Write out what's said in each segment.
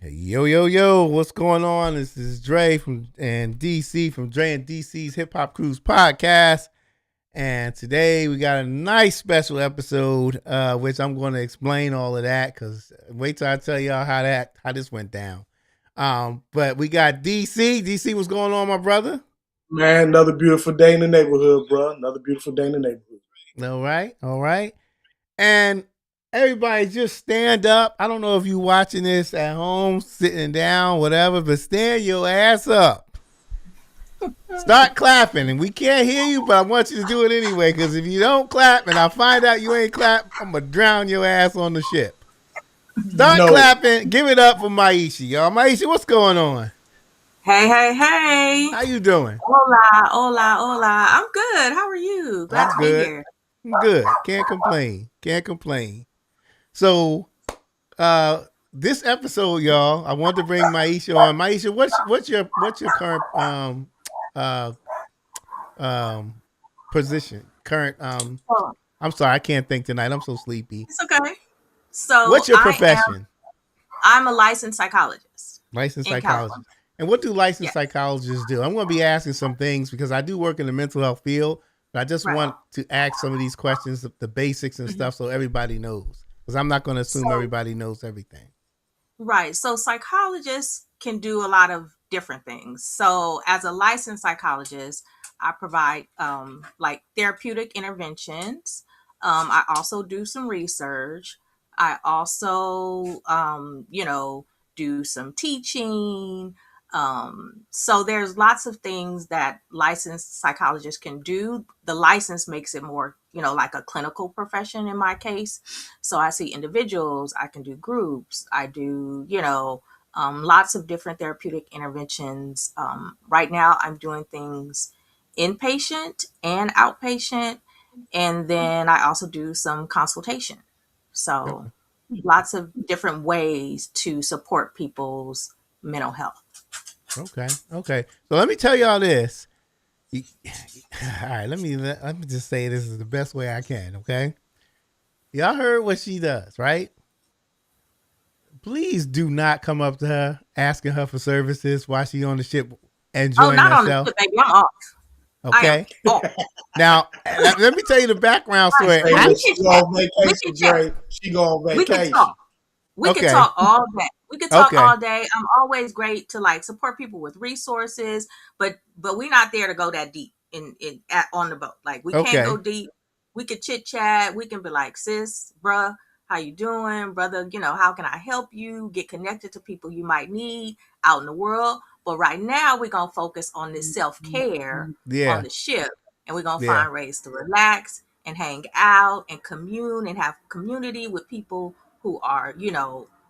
Hey, yo, yo, yo, what's going on? This is Dre from and DC from Dre and DC's Hip Hop Cruise podcast. And today we got a nice special episode, which I'm going to explain all of that because wait till I tell y'all how this went down. But we got DC. DC, what's going on, my brother? Man, another beautiful day in the neighborhood, bro. Another beautiful day in the neighborhood. All right, all right. And everybody just stand up. I don't know if you watching this at home, sitting down, whatever, but stand your ass up. Start clapping, and we can't hear you, but I want you to do it anyway. Because if you don't clap, and I find out you ain't clap, I'm gonna drown your ass on the ship. Start No, clapping. Give it up for Maisha, y'all. Maisha, what's going on? Hey, hey, hey. How you doing? Hola, hola, hola. I'm good. How are you? Glad I'm to be good. here. I'm good. Can't complain. Can't complain. So, uh, this episode, y'all, I want to bring Maisha on. Maisha, what's your current uh um position? Current Oh, I'm sorry, I can't think tonight. I'm so sleepy. it's okay. So What's your profession? I'm a licensed psychologist Licensed in psychologist. California. And what do licensed Yes. psychologists do? I'm going to be asking some things because I do work in the mental health field, but I just Right. want to ask some of these questions, the basics and Mhm. stuff, so everybody knows. Because I'm not going to assume So, everybody knows everything. right. So psychologists can do a lot of different things. So as a licensed psychologist, I provide like therapeutic interventions. I also do some research. I also, do some teaching. So there's lots of things that licensed psychologists can do. The license makes it more, like a clinical profession in my case. So I see individuals, I can do groups, I do, lots of different therapeutic interventions. Right now, I'm doing things inpatient and outpatient. And then I also do some consultation. So lots of different ways to support people's mental health. Okay. Okay. So let me tell y'all this. All right. Let me just say this is the best way I can. Okay. Y'all heard what she does, right? Please do not come up to her asking her for services while she on the ship Oh, enjoying not on the herself. ship, baby. I'm off. I am Okay. off. Now, let me tell you the background Right. story. say And I when we can she go chat. on We can vacation, chat. Dre, she go on We can vacation. talk. We could okay, talk all day. We could talk okay, all day. I'm always great to like support people with resources, but we're not there to go that deep on the boat. Like we can't go okay, deep. We could chit chat. We can be like, sis, bruh, how you doing, brother? How can I help you get connected to people you might need out in the world? But right now, we're gonna focus on this self care on yeah, the ship, and we're gonna yeah, find ways to relax and hang out and commune and have community with people who are,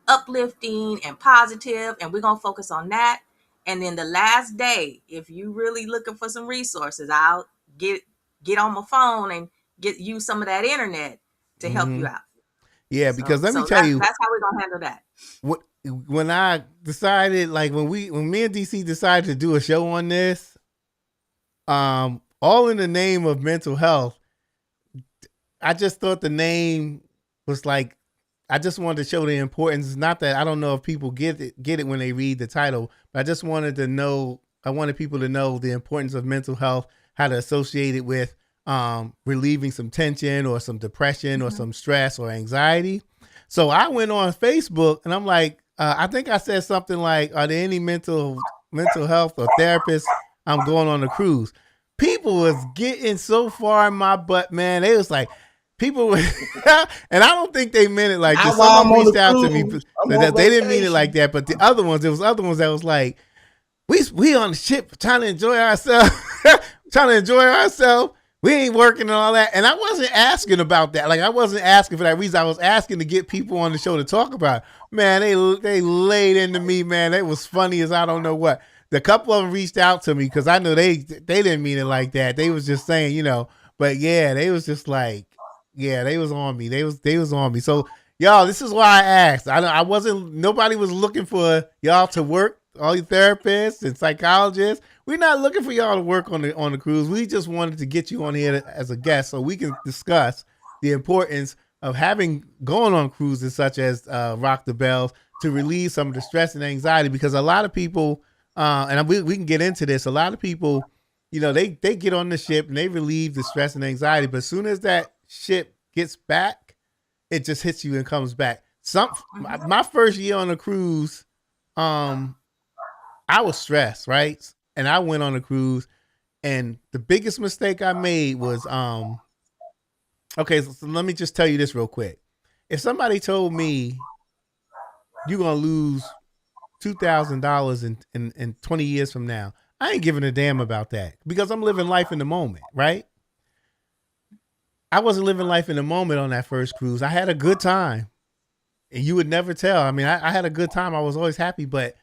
uplifting and positive, and we're gonna focus on that. And then the last day, if you really looking for some resources, I'll get on my phone and get use some of that internet to help hmm you out. yeah. So Because let me so tell that's you, that's how we're gonna handle that. what when I decided, like when me and DC decided to do a show on this, all in the name of mental health. I just thought the name was like I just wanted to show the importance. Not that I don't know if people get it when they read the title, but I just wanted to know. I wanted people to know the importance of mental health, how to associate it with relieving some tension or some depression or Mhm. some stress or anxiety. So I went on Facebook and I'm like, I think I said something like, "Are there any mental health or therapists? I'm going on a cruise." People was getting so far in my butt, man. They was like, people were, and I don't think they meant it like Now this. Some while of I'm them on reached the out to me, cruise, I'm so on that they didn't mean it like vacation. that. But the other ones, there was other ones that was like, we on the ship trying to enjoy ourselves, trying to enjoy ourselves. We ain't working and all that. And I wasn't asking about that. Like I wasn't asking for that reason. I was asking to get people on the show to talk about it. Man, they laid into me, man. It was funny as I don't know what. The couple of them reached out to me because I know they didn't mean it like that. They was just saying, but yeah, they was just like, yeah, they was on me. They was on me. So y'all, this is why I asked. I wasn't. Nobody was looking for y'all to work. All you therapists and psychologists, we're not looking for y'all to work on the cruise. We just wanted to get you on here as a guest so we can discuss the importance of having going on cruises such as Rock the Bells, to relieve some of the stress and anxiety, because a lot of people, and we can get into this, a lot of people, they get on the ship and they relieve the stress and anxiety, but as soon as that ship gets back, it just hits you and comes back. My first year on a cruise, I was stressed, right? And I went on a cruise, and the biggest mistake I made was, okay, so let me just tell you this real quick. If somebody told me you're gonna lose $2,000 in 20 years from now, I ain't giving a damn about that, because I'm living life in the moment, right? I wasn't living life in the moment on that first cruise. I had a good time, and you would never tell. I mean, I had a good time. I was always happy, but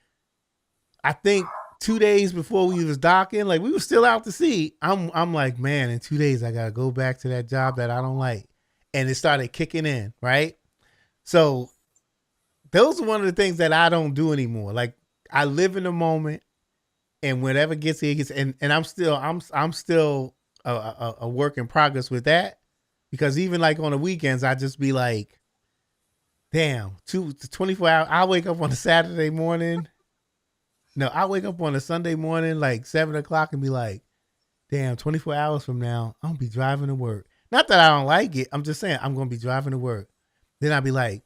I think 2 days before we was docking, like we were still out to sea. I'm like, man, in 2 days I gotta go back to that job that I don't like, and it started kicking in, right? So those are one of the things that I don't do anymore. Like, I live in the moment, and whatever gets here gets. And I'm still a work in progress with that, because even like on the weekends, I just be like, damn, 24 hours. I wake up on a Saturday morning. No, I wake up on a Sunday morning, like 7:00, and be like, damn, 24 hours from now, I'm gonna be driving to work. Not that I don't like it. I'm just saying I'm gonna be driving to work. Then I'll be like,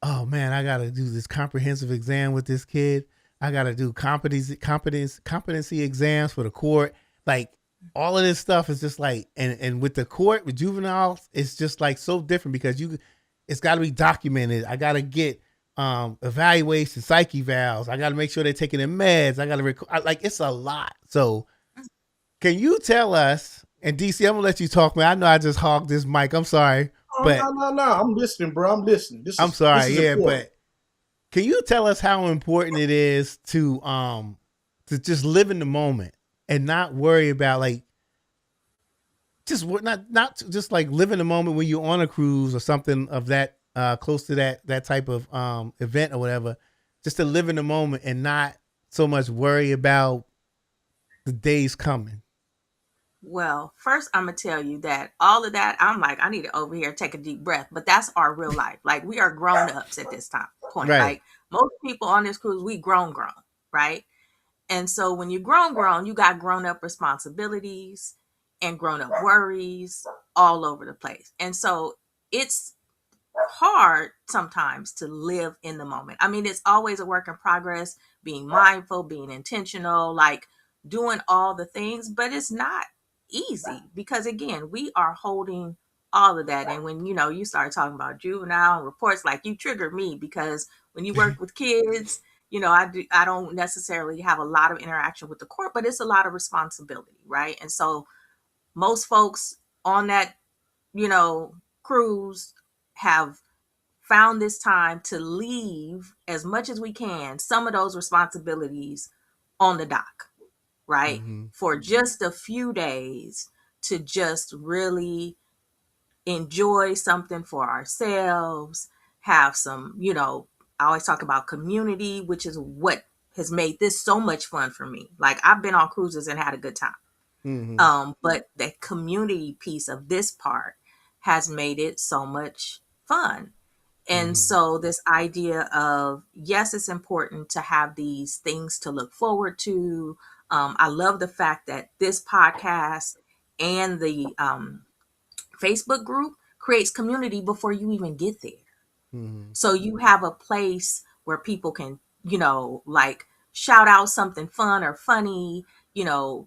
oh man, I gotta do this comprehensive exam with this kid. I gotta do competency exams for the court. Like, all of this stuff is just like, and with the court, with juveniles, it's just like so different, because it's got to be documented. I gotta get evaluation, psych evals. I gotta make sure they're taking their meds. I gotta like, it's a lot. So can you tell us? And DC, I'm gonna let you talk, man. I know I just hogged this mic. I'm sorry. But no. I'm listening, bro. I'm listening. I'm sorry, yeah, important. But can you tell us how important it is to just live in the moment and not worry about, like, just not just like live in the moment when you're on a cruise or something of that close to that type of event or whatever, just to live in the moment and not so much worry about the days coming? Well, first I'm gonna tell you that all of that, I'm like, I need to over here take a deep breath. But that's our real life. Like, we are grown ups at this point. Right. Like, most people on this cruise, we grown, right? And so when you're grown, you got grown up responsibilities and grown up worries all over the place. And so it's hard sometimes to live in the moment. I mean, it's always a work in progress, being mindful, being intentional, like doing all the things, but it's not easy, because again, we are holding all of that. And when you start talking about juvenile reports, like, you triggered me, because when you work with kids, I don't necessarily have a lot of interaction with the court, but it's a lot of responsibility, right? And so most folks on that cruise have found this time to leave as much as we can some of those responsibilities on the dock, right? Mm-hmm. For just a few days, to just really enjoy something for ourselves, have some, I always talk about community, which is what has made this so much fun for me. Like, I've been on cruises and had a good time. Mm-hmm. But the community piece of this part has made it so much fun. And so this idea of, yes, it's important to have these things to look forward to. I love the fact that this podcast and the Facebook group creates community before you even get there. Mm-hmm. So you have a place where people can, like, shout out something fun or funny,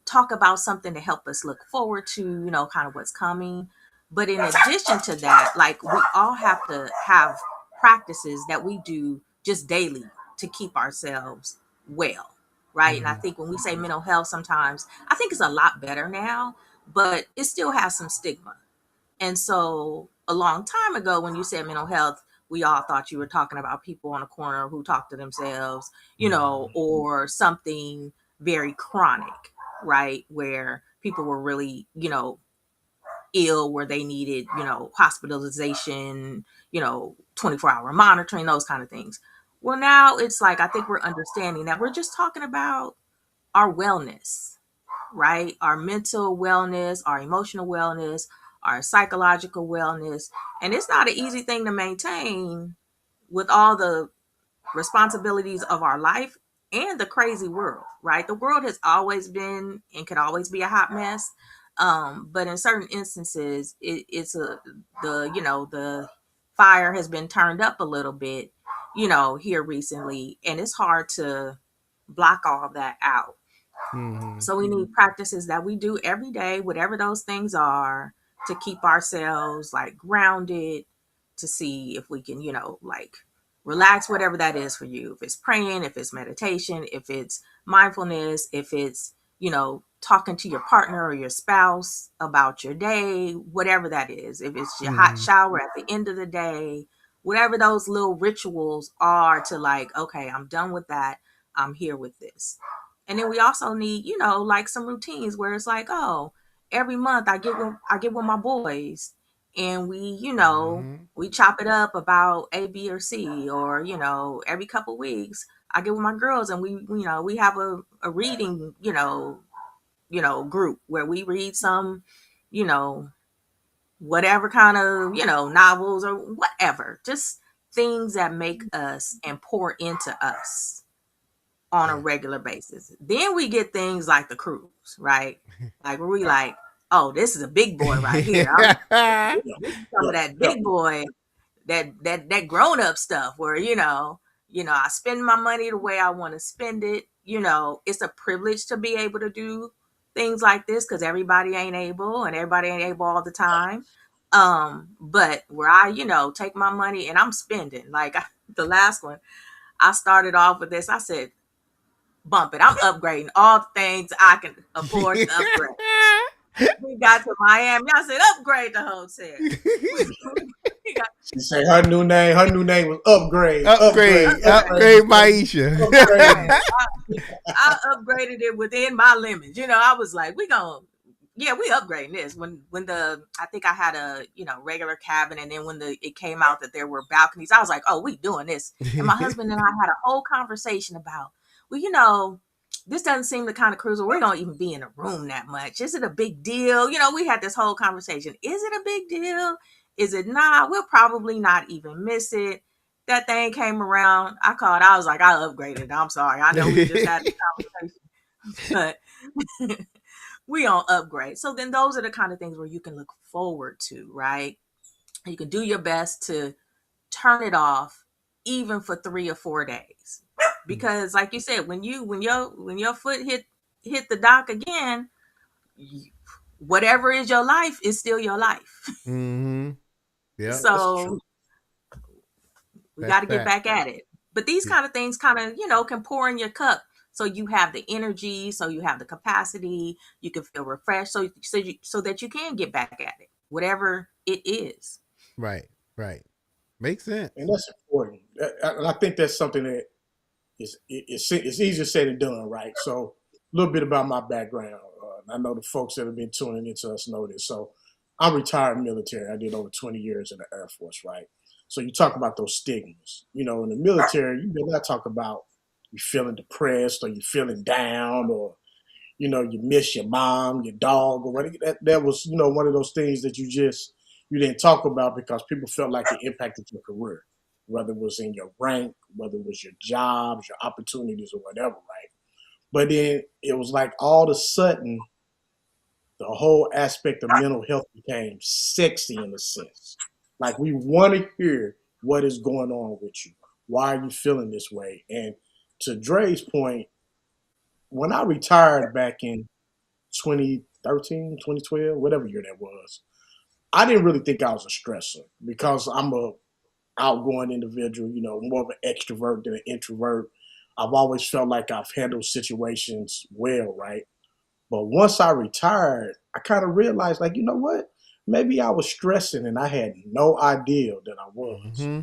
talk about something to help us look forward to, kind of what's coming. But in addition to that, like, we all have to have practices that we do just daily to keep ourselves well, right? Mm-hmm. And I think when we say mental health, sometimes I think it's a lot better now, but it still has some stigma. And so a long time ago, when you said mental health, we all thought you were talking about people on a corner who talk to themselves, or something very chronic, right? Where people were really, ill, where they needed, hospitalization, 24-hour monitoring, those kind of things. Well, now it's like, I think we're understanding that we're just talking about our wellness, right? Our mental wellness, our emotional wellness, our psychological wellness. And it's not an easy thing to maintain with all the responsibilities of our life and the crazy world, right? The world has always been and can always be a hot mess. But in certain instances, it's the fire has been turned up a little bit, here recently, and it's hard to block all that out. Mm-hmm. So we need practices that we do every day, whatever those things are, to keep ourselves like grounded, to see if we can, like relax, whatever that is for you. If it's praying, if it's meditation, if it's mindfulness, if it's, talking to your partner or your spouse about your day, whatever that is. If it's your hot shower at the end of the day, whatever those little rituals are to like, okay, I'm done with that. I'm here with this. And then we also need, like some routines where it's like, oh, every month I get with my boys and we chop it up about A, B, or C, or, every couple weeks I get with my girls and we have a reading, group where we read some, you know, whatever kind of, novels or whatever, just things that make us and pour into us on a regular basis. Then we get things like the cruise, right? Like where we like, oh, this is a big boy right here. This is some of that big boy, that grown up stuff where I spend my money the way I want to spend it. It's a privilege to be able to do things like this because everybody ain't able and everybody ain't able all the time. But where I take my money and I'm spending like the last one, I started off with this. I said, bump it. I'm upgrading all the things I can afford to upgrade. We got to Miami. I said, upgrade the hotel. She said her new name was Upgrade. Upgrade Maisha. Upgrade. I upgraded it within my limits. I was like, we upgrading this. When I think I had a regular cabin, and then when it came out that there were balconies, I was like, oh, we doing this. And my husband and I had a whole conversation about, well, this doesn't seem the kind of cruise where we don't even be in a room that much. Is it a big deal? We had this whole conversation. Is it a big deal? Is it not? We'll probably not even miss it. That thing came around. I called. I was like, I upgraded. I'm sorry. I know we just had this conversation, but we on upgrade. So then those are the kind of things where you can look forward to, right? You can do your best to turn it off even for 3 or 4 days. Because like you said, when your foot hit the dock again, whatever is your life is still your life. Mm-hmm. Yeah. So we got to get back at it. But these kind of things kind of, can pour in your cup. So you have the energy, so you have the capacity, you can feel refreshed, so that you can get back at it, whatever it is. Right. Makes sense. And that's important. I think that's something that it's easier said than done, right? So a little bit about my background. I know the folks that have been tuning into us know this. So I'm retired military. I did over 20 years in the Air Force, right? So you talk about those stigmas. In the military, you better not talk about you feeling depressed or you feeling down or, you miss your mom, your dog or whatever. That was, one of those things that you didn't talk about because people felt like it impacted your career, whether it was in your rank, whether it was your jobs, your opportunities or whatever, right? But then it was like all of a sudden, the whole aspect of mental health became sexy in a sense. Like we want to hear what is going on with you. Why are you feeling this way? And to Dre's point, when I retired back in 2013, 2012, whatever year that was, I didn't really think I was a stressor because I'm a outgoing individual, more of an extrovert than an introvert. I've always felt like I've handled situations well, right? But once I retired, I kind of realized, like, you know what? Maybe I was stressing and I had no idea that I was. Mm-hmm.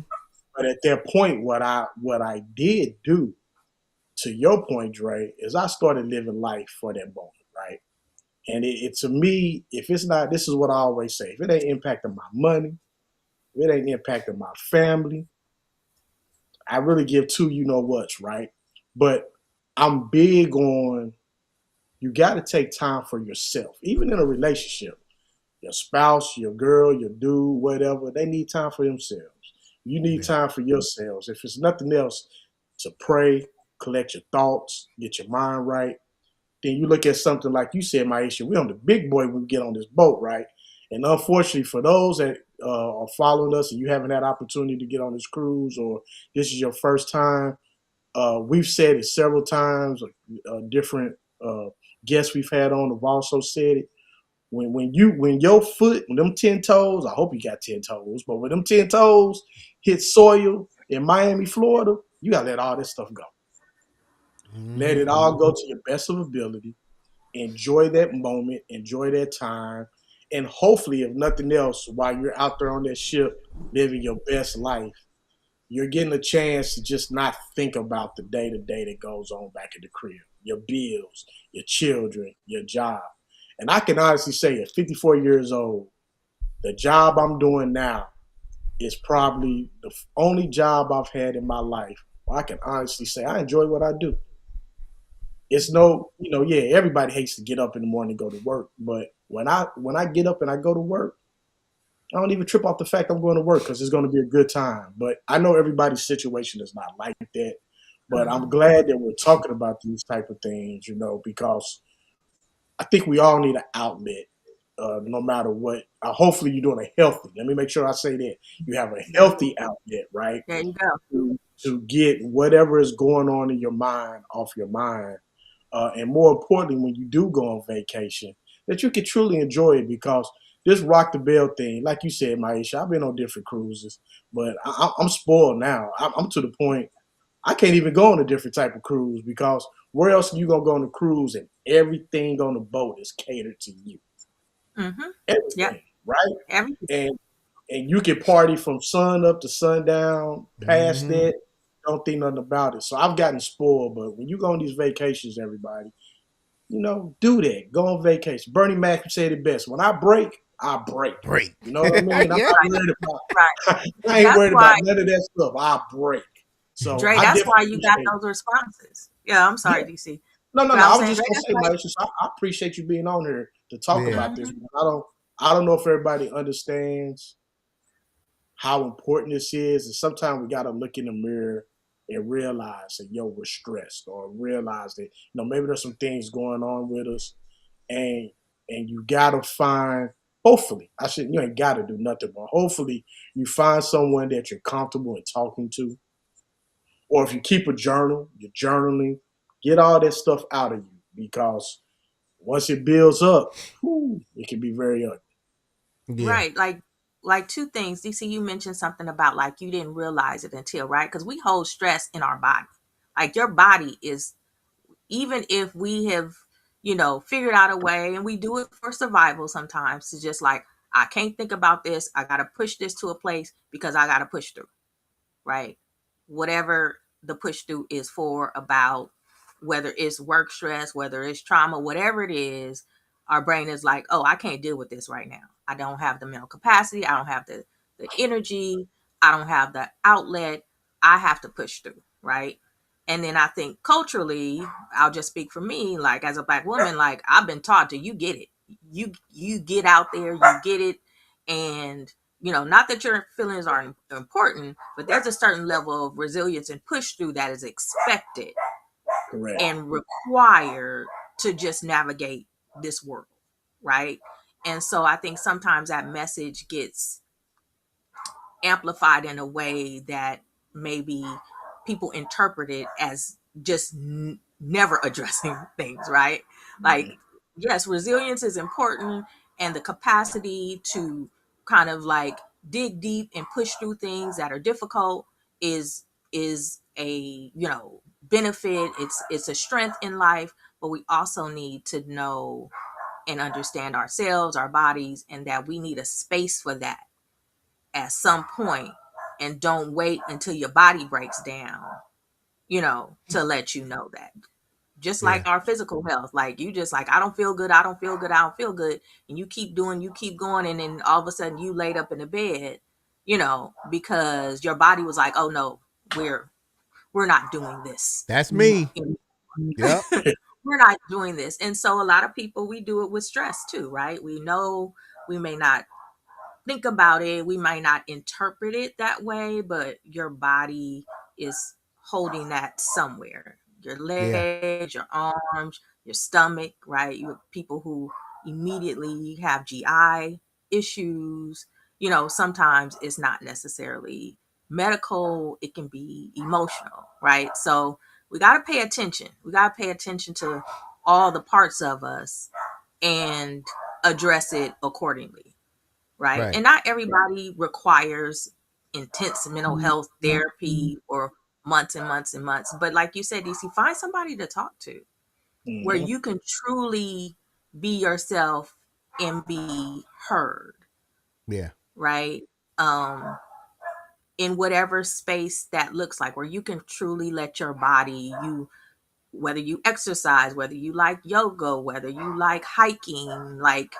But at that point, what I did do, to your point, Dre, is I started living life for that moment, right? And it to me, if it's not, this is what I always say, if it ain't impacting my money, if it ain't impacting my family, I really give two you-know-whats, right? But I'm big on, you got to take time for yourself, even in a relationship. Your spouse, your girl, your dude, whatever, they need time for themselves. You need time for yourselves. If it's nothing else, to pray, collect your thoughts, get your mind right. Then you look at something like you said, Maisha, we're on the big boy when we get on this boat, right? And unfortunately, for those that are following us and you haven't had opportunity to get on this cruise, or this is your first time, we've said it several times. Different guests we've had on have also said it. When your foot, when them 10 toes, I hope you got 10 toes, but when them 10 toes hit soil in Miami, Florida, you gotta let all this stuff go. Let it all go to your best of ability. Enjoy that moment, enjoy that time, and hopefully, if nothing else, while you're out there on that ship living your best life, you're getting a chance to just not think about the day to day that goes on back at the crib, your bills, your children, your job. And I can honestly say, at 54 years old, the job I'm doing now is probably the only job I've had in my life where I can honestly say I enjoy what I do. It's no, yeah, everybody hates to get up in the morning and go to work, but when I get up and I go to work, I don't even trip off the fact I'm going to work because it's going to be a good time. But I know everybody's situation is not like that. But I'm glad that we're talking about these type of things, because I think we all need an outlet, no matter what. Hopefully, you're doing a healthy. Let me make sure I say that you have a healthy outlet, right? There you go. To get whatever is going on in your mind off your mind, and more importantly, when you do go on vacation, that you can truly enjoy it. Because this rock the bell thing, like you said, Maisha, I've been on different cruises, but I'm spoiled now. I'm to the point I can't even go on a different type of cruise, because where else are you gonna go on a cruise and everything on the boat is catered to you? Mm-hmm. Yep. Everything, right? Everything. And you can party from sun up to sundown. Past that, don't think nothing about it. So I've gotten spoiled. But when you go on these vacations, everybody, do that. Go on vacation. Bernie Mac said it best. When I break, I break. Break. You know what I mean? I'm Yeah. not worried about. Right. I ain't That's worried why, about none of that stuff. I break. So Dre, I that's why definitely you got appreciate it. those responses. Yeah, I'm sorry, Yeah. DC. No, But no. I I was was saying, just Dre, gonna that's say, why. Maisha, I appreciate you being on here to talk Yeah. about this. I don't know if everybody understands how important this is, and sometimes we gotta look in the mirror and realize that we're stressed, or realize that maybe there's some things going on with us, and you gotta find. Hopefully, you ain't gotta do nothing, but hopefully you find someone that you're comfortable in talking to, or if you keep a journal, you're journaling, get all that stuff out of you, because once it builds up, it can be very ugly. Yeah. Right. Like two things. DC, you mentioned something about like you didn't realize it until, right? Because we hold stress in our body. Like your body is, even if we have, figured out a way, and we do it for survival sometimes, to just like, I can't think about this. I gotta push this to a place because I gotta push through, right? Whatever the push through is for, about whether it's work stress, whether it's trauma, whatever it is, our brain is like, oh, I can't deal with this right now. I don't have the mental capacity. I don't have the energy. I don't have the outlet. I have to push through, right? And then I think culturally, I'll just speak for me, like as a Black woman, like I've been taught to, you get it. You get out there, you get it. And not that your feelings aren't important, but there's a certain level of resilience and push through that is expected Correct. and required to just navigate this world, right? And so I think sometimes that message gets amplified in a way that maybe people interpret it as just never addressing things, right? Like, yes, resilience is important, and the capacity to kind of like dig deep and push through things that are difficult is a benefit. It's a strength in life, but we also need to know and understand ourselves, our bodies, and that we need a space for that at some point, and don't wait until your body breaks down, to let you know that. Just Yeah. like our physical health, like you just like, I don't feel good, I don't feel good, I don't feel good. And you keep doing, you keep going. And then all of a sudden you laid up in the bed, because your body was like, oh no, we're not doing this. That's me. Yep. We're not doing this. And so a lot of people, we do it with stress too, right? We know we may not think about it, we might not interpret it that way, but your body is holding that somewhere. Your Yeah. legs, your arms, your stomach, right? You have people who immediately have GI issues. You know, sometimes it's not necessarily medical, it can be emotional, right? So we got to pay attention. We got to pay attention to all the parts of us and address it accordingly, right? Right. And not everybody requires intense mental health therapy or months and months and months. But like you said, DC, find somebody to talk to where Mm-hmm. you can truly be yourself and be heard, Yeah. right? Um, in whatever space that looks like, where you can truly let your body, you whether you exercise, whether you like yoga, whether you like hiking, like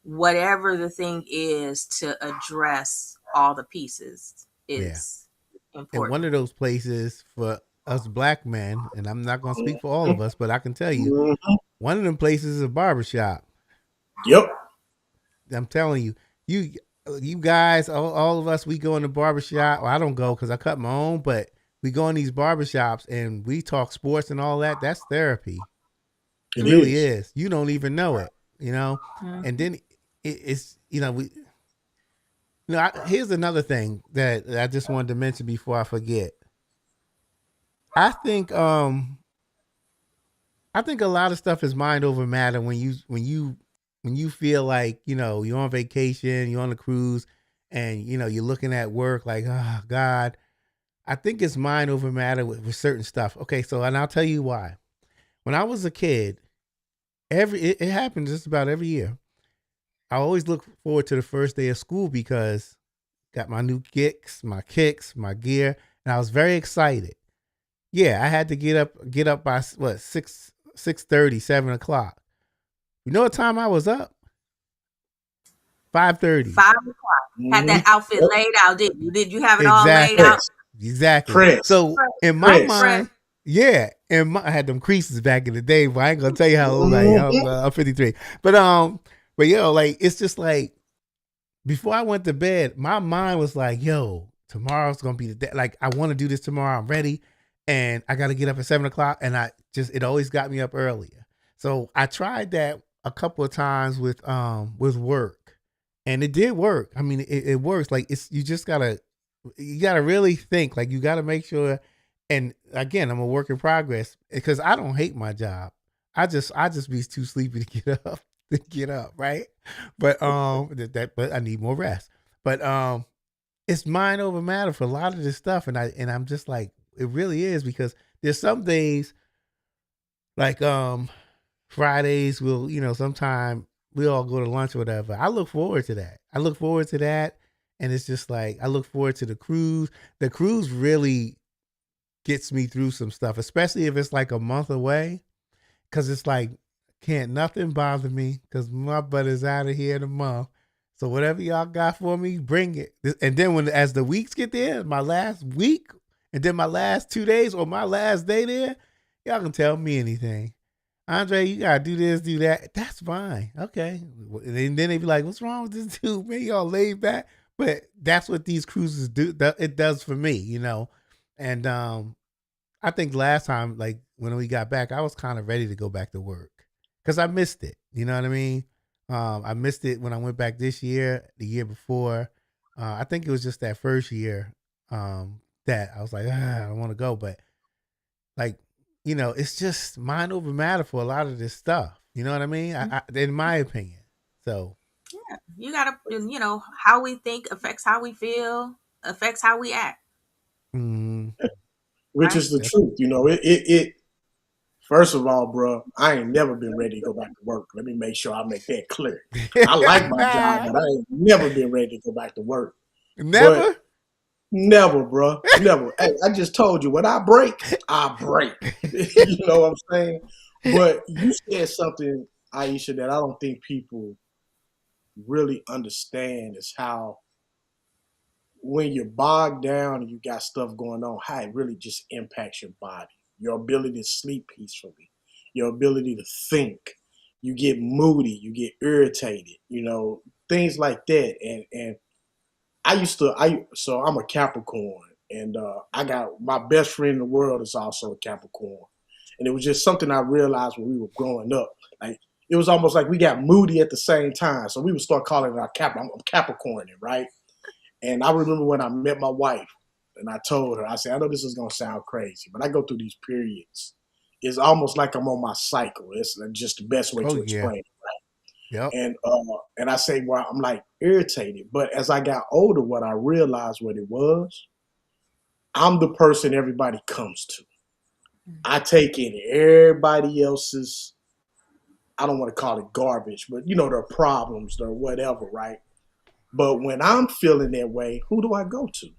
whatever the thing is to address all the pieces Yeah. is And one important. of those places for us black men, and I'm not gonna speak for all Mm-hmm. of us, but I can tell you, Mm-hmm. one of them places is a barbershop. Yep. I'm telling you, you you guys, all of us, we go in the barbershop. Well, I don't go because I cut my own, but we go in these barbershops and we talk sports and all that. That's therapy. It It really is. is. You don't even know it, you know. And Mhm. then it's we. Here's another thing that I just wanted to mention before I forget. I think I think a lot of stuff is mind over matter when you feel like, you're on vacation, you're on a cruise, and you're looking at work like, oh God. I think it's mind over matter with certain stuff. Okay, so and I'll tell you why. When I was a kid, it happened just about every year. I always look forward to the first day of school because got my new kicks, my gear, and I was very excited. Yeah, I had to get up by what 6:30, 7 o'clock. You know what time I was up? 5:30. 5 o'clock. Had Mm-hmm. that outfit Yep. laid out, didn't you? Did you have it all laid Exactly. out? Press. Exactly. Press. So in my Press. mind, yeah, I had them creases back in the day, but I ain't gonna tell you how old I am. Mm-hmm. I'm 53. But like it's just like before I went to bed, my mind was like, yo, tomorrow's gonna be the day. Like I want to do this tomorrow. I'm ready, and I got to get up at 7 o'clock. And it always got me up earlier. So I tried that a couple of times with work, and it did work. I mean, it works. Like you gotta really think. Like you gotta make sure. And again, I'm a work in progress because I don't hate my job. I just be too sleepy to get up right. But but I need more rest. But it's mind over matter for a lot of this stuff, and I'm just like it really is because there's some days like Fridays we'll sometime we all go to lunch or whatever. I look forward to that. And it's just like I look forward to the cruise. The cruise really gets me through some stuff, especially if it's like a month away, because it's like can't nothing bother me because my butt is out of here in a month. So whatever y'all got for me, bring it. And then as the weeks get there, my last week, and then my last 2 days or my last day there, y'all can tell me anything. Andre, you gotta do this, do that. That's fine. Okay. And then they be like, what's wrong with this dude? Man, y'all laid back. But that's what these cruises do. It does for me. And I think last time, like when we got back, I was kind of ready to go back to work because I missed it. You know what I mean? I missed it when I went back this year, the year before. I think it was just that first year that I was like, I don't want to go. But like, it's just mind over matter for a lot of this stuff. You know what I mean? In my opinion. So Yeah, you gotta, how we think affects how we feel, affects how we act, mm, Which right? is the truth. It first of all, bro, I ain't never been ready to go back to work. Let me make sure I make that clear. I like my job, but I ain't never been ready to go back to work. But never. never, bro. Never. Hey, I just told you when I break, I break. You know what I'm saying? But you said something, Aisha, that I don't think people really understand is how when you're bogged down and you got stuff going on, how it really just impacts your body, your ability to sleep peacefully, your ability to think. You get moody, you get irritated, things like that. And so I'm a Capricorn, And I got my best friend in the world is also a Capricorn. And it was just something I realized when we were growing up. Like it was almost like we got moody at the same time. So we would start calling it our I'm Capricorn, right? And I remember when I met my wife and I told her, I said, I know this is gonna sound crazy, but I go through these periods. It's almost like I'm on my cycle. It's just the best way Oh to yeah. explain it. Yep. And I say, well, I'm like irritated. But as I got older, what I realized what it was, I'm the person everybody comes to. I take in everybody else's, I don't want to call it garbage, but their problems, their whatever, right? But when I'm feeling that way, who do I go to?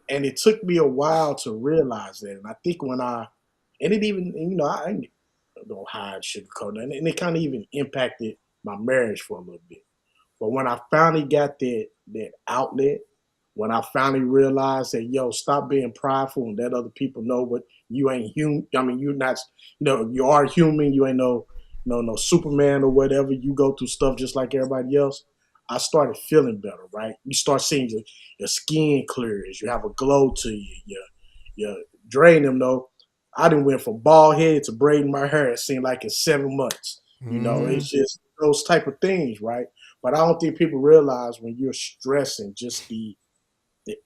And it took me a while to realize that. And I think and it even, I don't hide, sugarcoat, and it kind of even impacted my marriage for a little bit. But when I finally got that outlet, when I finally realized that, stop being prideful and let other people know what you ain't human. I mean, you're not, you are human. You ain't no Superman or whatever. You go through stuff just like everybody else. I started feeling better, right? You start seeing your skin clears. You have a glow to you. You drain them, though. I done went from bald head to braiding my hair. It seemed like in 7 months. It's just those type of things, right? But I don't think people realize when you're stressing, just the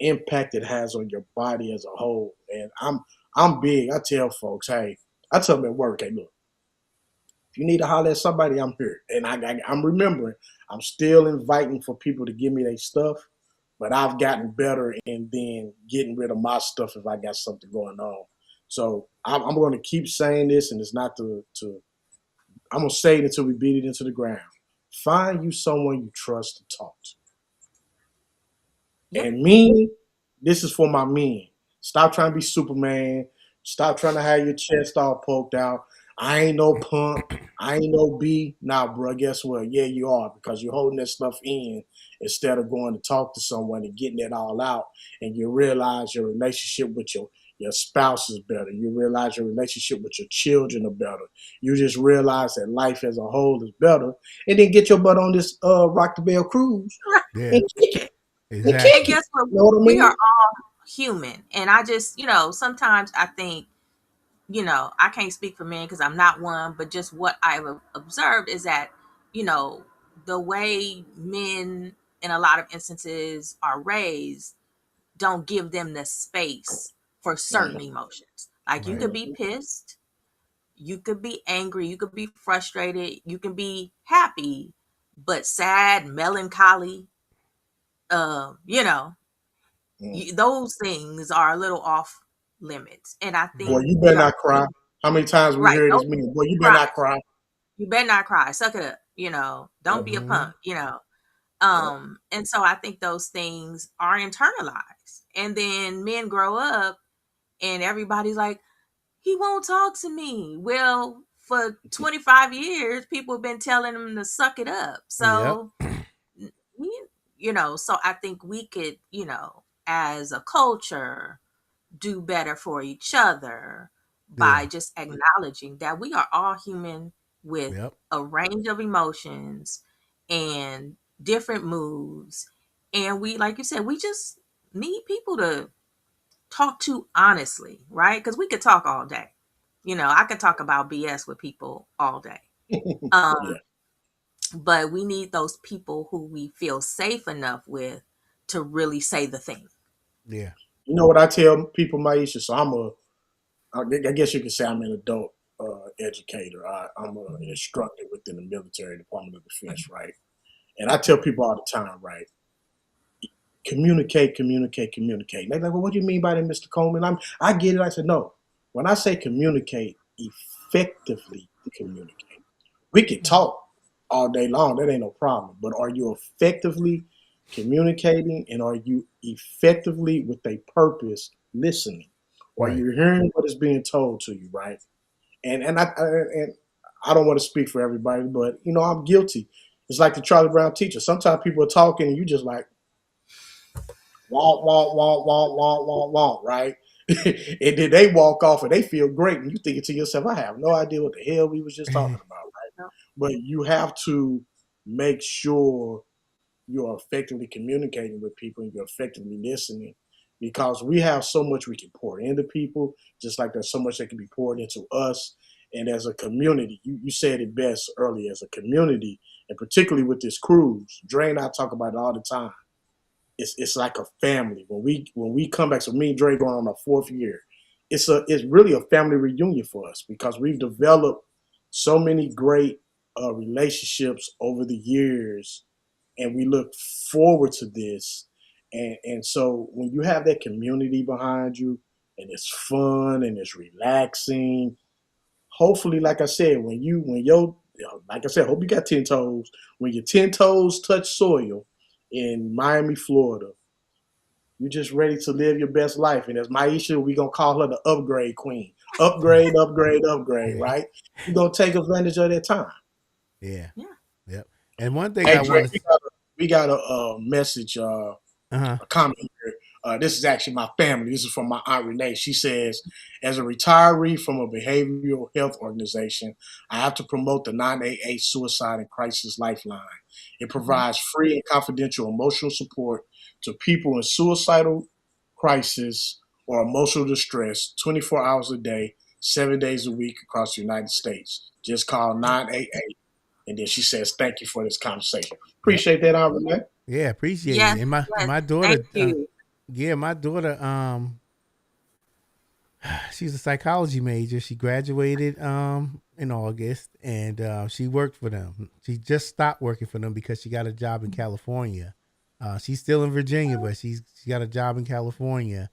impact it has on your body as a whole. And I'm big. I tell folks, hey, I tell them at work, hey, look, if you need to holler at somebody, I'm here. And I'm remembering, I'm still inviting for people to give me their stuff, but I've gotten better in then getting rid of my stuff if I got something going on. So I'm going to keep saying this, and it's not to I'm going to say it until we beat it into the ground. Find you someone you trust to talk to. Yep. And men, this is for my men. Stop trying to be Superman. Stop trying to have your chest all poked out. I ain't no punk. I ain't no B. Nah, bro, guess what? Yeah, you are, because you're holding that stuff in instead of going to talk to someone and getting it all out. And you realize your relationship with your spouse is better. You realize your relationship with your children are better. You just realize that life as a whole is better. And then get your butt on this Rock the Bell cruise Yeah. and kick it. Exactly. And guess what? You know what I We mean? are all human. And I just, sometimes I think, I can't speak for men because I'm not one, but just what I've observed is that, the way men in a lot of instances are raised don't give them the space for certain emotions. Like you Right. could be pissed, you could be angry, you could be frustrated, you can be happy, but sad, melancholy, you know, those things are a little off limits. And I Boy, think Mhm. you we better are not cry. How many times we right. hear Don't this meaning? Boy, you better cry. not cry. You better not cry. Suck it up. Don't be a Mhm. punk. Yep. And so I think those things are internalized. And then men grow up and everybody's like, he won't talk to me. Well, for 25 years, people have been telling him to suck it up. Yep. So, so I think we could, as a culture, do better for each other by Yeah. just acknowledging that we are all human with Yep. a range of emotions and different moods. And we, like you said, we just need people to talk to honestly, right? Because we could talk all day. I could talk about BS with people all day. Yeah. But we need those people who we feel safe enough with to really say the thing. Yeah. You know what I tell people, Maisha? So I guess you could say I'm an adult educator. I'm an instructor within the military Department of Defense, right? And I tell people all the time, right? Communicate, communicate, communicate. And they're like, well, what do you mean by that, Mr. Coleman? I get it. I said, no. When I say communicate, effectively communicate. We can talk all day long. That ain't no problem. But are you effectively communicating, and are you effectively with a purpose listening? Or are Right. you hearing what is being told to you, right? And I don't want to speak for everybody, but I'm guilty. It's like the Charlie Brown teacher. Sometimes people are talking and you just like wonk, right? And then they walk off and they feel great, and you thinking to yourself, I have no idea what the hell we was just talking about, right? But you have to make sure you're effectively communicating with people and you're effectively listening. because we have so much we can pour into people, just like there's so much that can be poured into us. And as a community, you said it best earlier, as a community, and particularly with this cruise, Dre and I talk about it all the time. It's like a family. When we come back, so me and Dre going on our fourth year, it's really a family reunion for us because we've developed so many great relationships over the years, and we look forward to this. And so when you have that community behind you, and it's fun and it's relaxing, hopefully, like I said, when your like I said, hope you got 10 toes. When your 10 toes touch soil in Miami, Florida, you're just ready to live your best life. And as Maisha, we gonna call her the upgrade queen. Upgrade, upgrade, upgrade, Yeah. right? You're gonna take advantage of that time. Yeah. Yeah. Yep. And one thing Hey I Dre, want to, we got a message, uh-huh. a comment here. This is actually my family. This is from my aunt Renee. She says, as a retiree from a behavioral health organization, I have to promote the 988 Suicide and Crisis Lifeline. It provides free and confidential emotional support to people in suicidal crisis or emotional distress 24 hours a day, 7 days a week across the United States. Just call 988. And then she says, thank you for this conversation. Yep. Appreciate that, Aunt Renee. Yeah, appreciate Yes, it. And my yes. my Thank daughter, you. yeah, my daughter, she's a psychology major. She graduated in August, and she worked for them. She just stopped working for them because she got a job in California. She's still in Virginia, but she got a job in California.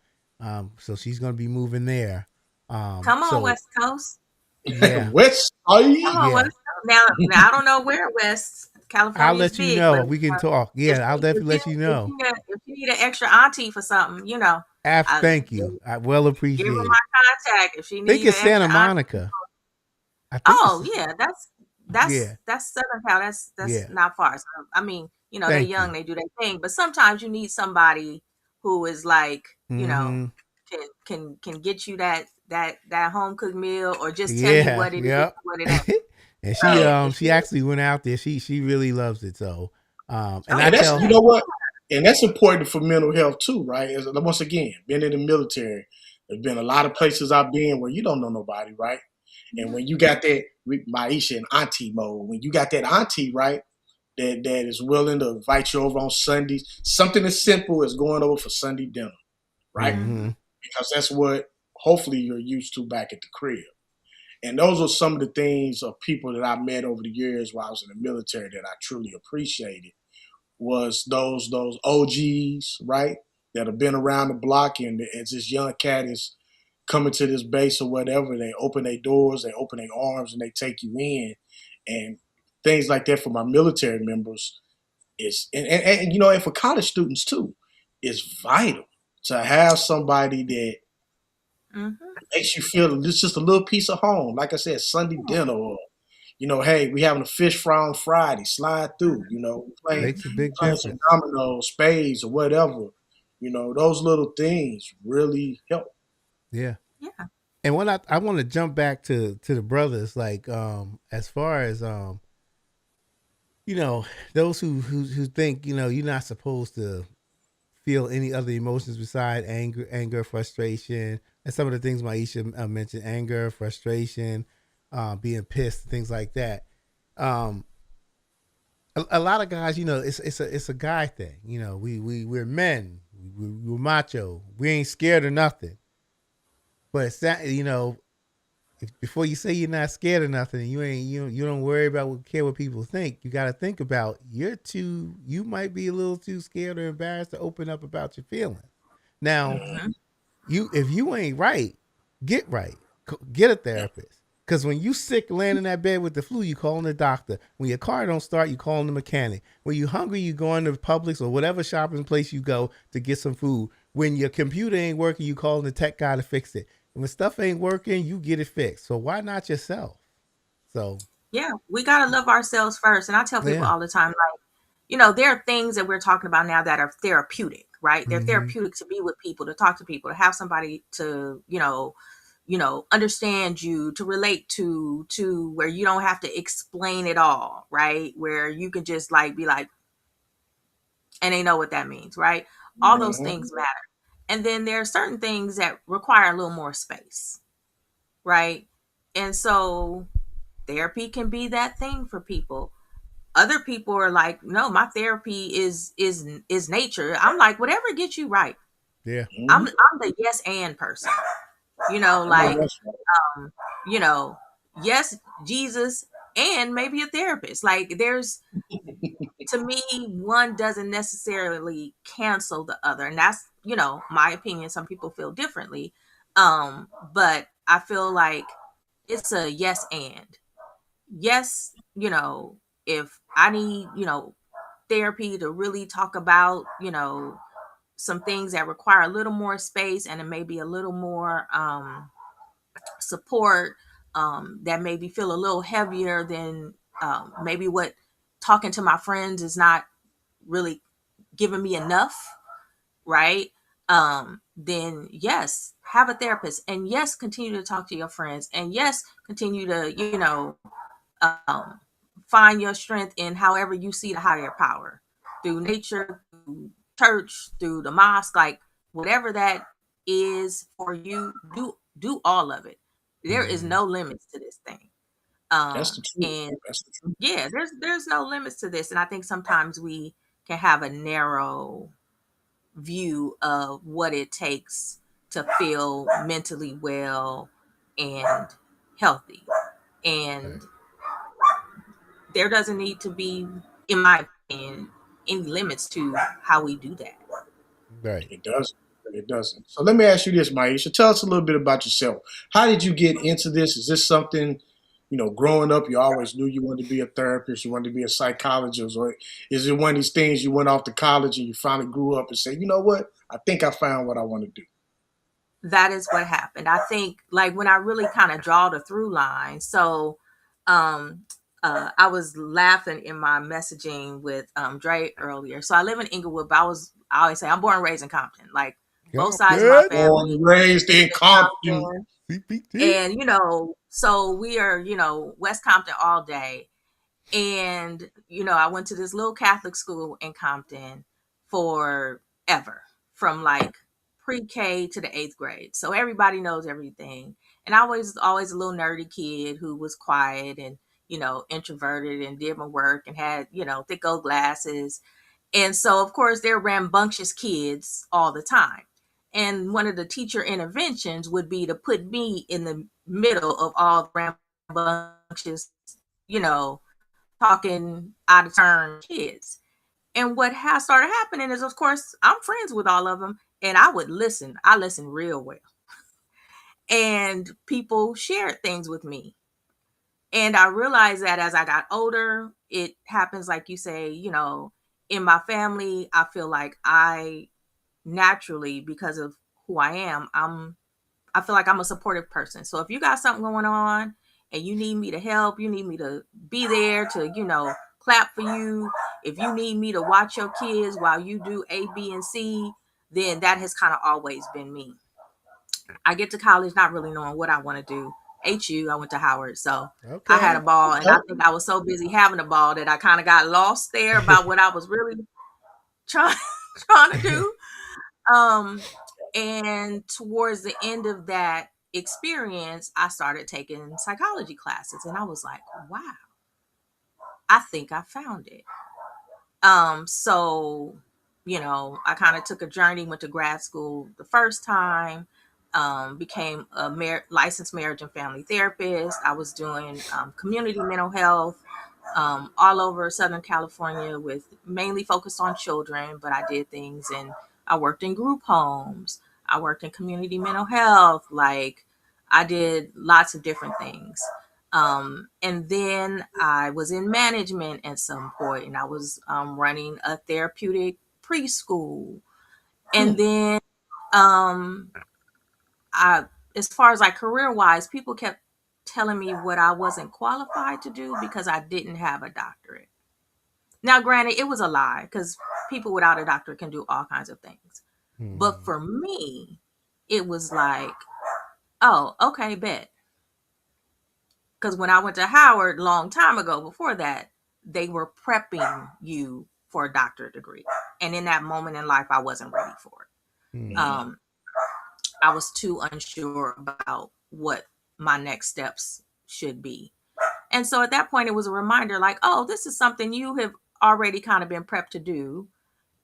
So she's gonna be moving there. Come on, So West Coast. yeah, West Come Side. on, yeah. West Coast. Now I don't know where West I'll California is let you big, know. but We can talk. if Yeah, I'll you if definitely you let you if know. you need, if you need an extra auntie for something, Thank give, you. I well give her appreciate it. my contact. If she I think need an it's Santa extra auntie. Monica. I think Oh it's yeah, yeah, that's Southern Cal. That's yeah. not far. So, I mean, they're Thank you. young, they do their thing, but sometimes you need somebody who is like, Mm-hmm. can get you that home cooked meal or just tell you Yeah, what it is, yep. what it ain't. And So if she actually went out there. She really loves it. So and I okay, And that's, tell you her, know what? And that's important for mental health too, right? Once again, being in the military, there's been a lot of places I've been where you don't know nobody, right? And when you got that, Maisha and auntie mode, when you got that auntie, right, that is willing to invite you over on Sundays, something as simple as going over for Sunday dinner, right? mm-hmm. Because that's what hopefully you're used to back at the crib. And those are some of the things of people that I met over the years while I was in the military that I truly appreciated was those OGs, right? That have been around the block, and as this young cat is coming to this base or whatever, they open their doors, they open their arms, and they take you in, and things like that for my military members is, and and for college students too, is vital to have somebody that mm-hmm. makes you feel it's just a little piece of home. Like I said, Sunday dinner, or hey, we having a fish fry on Friday, slide through. Playing Makes a big playing some difference. dominoes, spades, or whatever. Those little things really help. Yeah. Yeah. And when I want to jump back to the brothers, like as far as those who think you're not supposed to feel any other emotions beside anger, frustration, and some of the things Maisha mentioned: anger, frustration, being pissed, things like that. Um, a lot of guys, it's a guy thing. We're men, we're macho, we ain't scared of nothing. But it's that, before you say you're not scared of nothing, you don't worry about care what people think. You got to think about you might be a little too scared or embarrassed to open up about your feelings. Now, Mm-hmm. if you ain't right, get right, get a therapist. Because when you sick, laying in that bed with the flu, you calling the doctor. When your car don't start, you calling the mechanic. When you hungry, you going to Publix or whatever shopping place you go to get some food. When your computer ain't working, you calling the tech guy to fix it. And when stuff ain't working, you get it fixed. So why not yourself? So Yeah, we gotta love ourselves first. And I tell people yeah. all the time, there are things that we're talking about now that are therapeutic, right? They're Mm-hmm. therapeutic to be with people, to talk to people, to have somebody to, understand you, to relate to where you don't have to explain it all, right? Where you can just be like, and they know what that means, right? All those Mhm. things matter. And then there are certain things that require a little more space, right? And so therapy can be that thing for people. Other people are like, no, my therapy is nature. I'm like, whatever gets you right. Yeah. I'm the yes and person. You know, I know like, that's right. you know, yes, Jesus and maybe a therapist. Like there's, to me, one doesn't necessarily cancel the other. And that's, my opinion. Some people feel differently. But I feel like it's a yes and. Yes, if I need, therapy to really talk about, some things that require a little more space and it may be a little more support, that maybe feel a little heavier than maybe what talking to my friends is not really giving me enough, right? Then yes, have a therapist, and yes, continue to talk to your friends, and yes, continue to, um, find your strength in however you see the higher power, through nature, through church, through the mosque, like whatever that is for you, do all of it. There is Mhm. no limits to this thing. That's the truth. And That's the truth. yeah, there's no limits to this. And I think sometimes we can have a narrow view of what it takes to feel mentally well and healthy. Right. And there doesn't need to be, in my opinion, any limits to how we do that. Right. It doesn't. It doesn't. So let me ask you this, Maisha. Tell us a little bit about yourself. How did you get into this? Is this something, growing up, you always knew you wanted to be a therapist, you wanted to be a psychologist, or is it one of these things you went off to college and you finally grew up and said, you know what? I think I found what I want to do. That is what happened. I think, like, when I really kind of draw the through line. So, um, I was laughing in my messaging with Dre earlier. So I live in Inglewood, but I always say I'm born and raised in Compton. Like both sides of my Compton. Born family and raised live in in Compton. Compton. CPT. And, so we are, West Compton all day. And, I went to this little Catholic school in Compton forever, from like pre-K to the eighth grade. So everybody knows everything. And I was always a little nerdy kid who was quiet and, introverted and did my work and had, thick old glasses. And so, of course, they're rambunctious kids all the time. And one of the teacher interventions would be to put me in the middle of all the rambunctious, you know, talking out of turn kids. And what has started happening is, of course, I'm friends with all of them, and I would listen. I listen real well, and people shared things with me. And I realized that as I got older, it happens like you say, in my family. I feel like I naturally, because of who I am, I feel like I'm a supportive person. So if you got something going on and you need me to help, you need me to be there to, clap for you. If you need me to watch your kids while you do A, B, and C, then that has kind of always been me. I get to college not really knowing what I want to do. HU, I went to Howard. So I had a Okay. ball, and I think I was so busy having a ball that I kind of got lost there about what I was really trying trying to do. Um, and towards the end of that experience, I started taking psychology classes, and I was like, wow, I think I found it. So, I kind of took a journey, went to grad school the first time, became a licensed marriage and family therapist. I was doing community mental health all over Southern California, with mainly focused on children, but I did things, and I worked in group homes. I worked in community mental health. Like, I did lots of different things. And then I was in management at some point, and I was running a therapeutic preschool. And Hmm. then, um, I, as far as like career wise, people kept telling me what I wasn't qualified to do because I didn't have a doctorate. Now, granted, it was a lie, because people without a doctorate can do all kinds of things. But Mhm. for me, it was like, oh, okay, bet. Because when I went to Howard a long time ago, before that, they were prepping you for a doctorate degree. And in that moment in life, I wasn't ready for it. Um, I was too unsure about what my next steps should be. And so at that point, it was a reminder like, oh, this is something you have already kind of been prepped to do.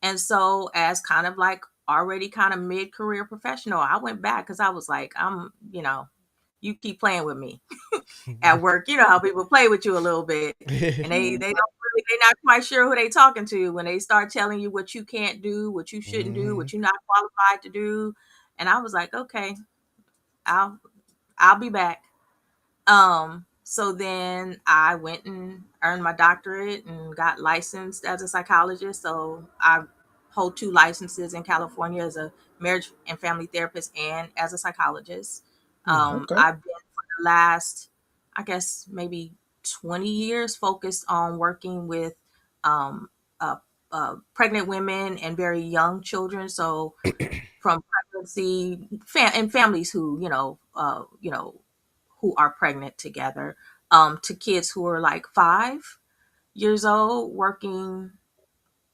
And so, as kind of like already kind of mid career professional, I went back because I was like, you keep playing with me at work. You know how people play with you a little bit, and they don't really, they're not quite sure who they talking to when they start telling you what you can't do, what you shouldn't do, what you're not qualified to do. And I was like, okay, I'll I'll be back. So then I went and earned my doctorate and got licensed as a psychologist. So I hold two licenses in California as a marriage and family therapist and as a psychologist. Okay. I've been for the last, I guess, maybe 20 years focused on working with um, uh, pregnant women and very young children. So from pregnancy and families who, who are pregnant together, to kids who are like 5 years old, working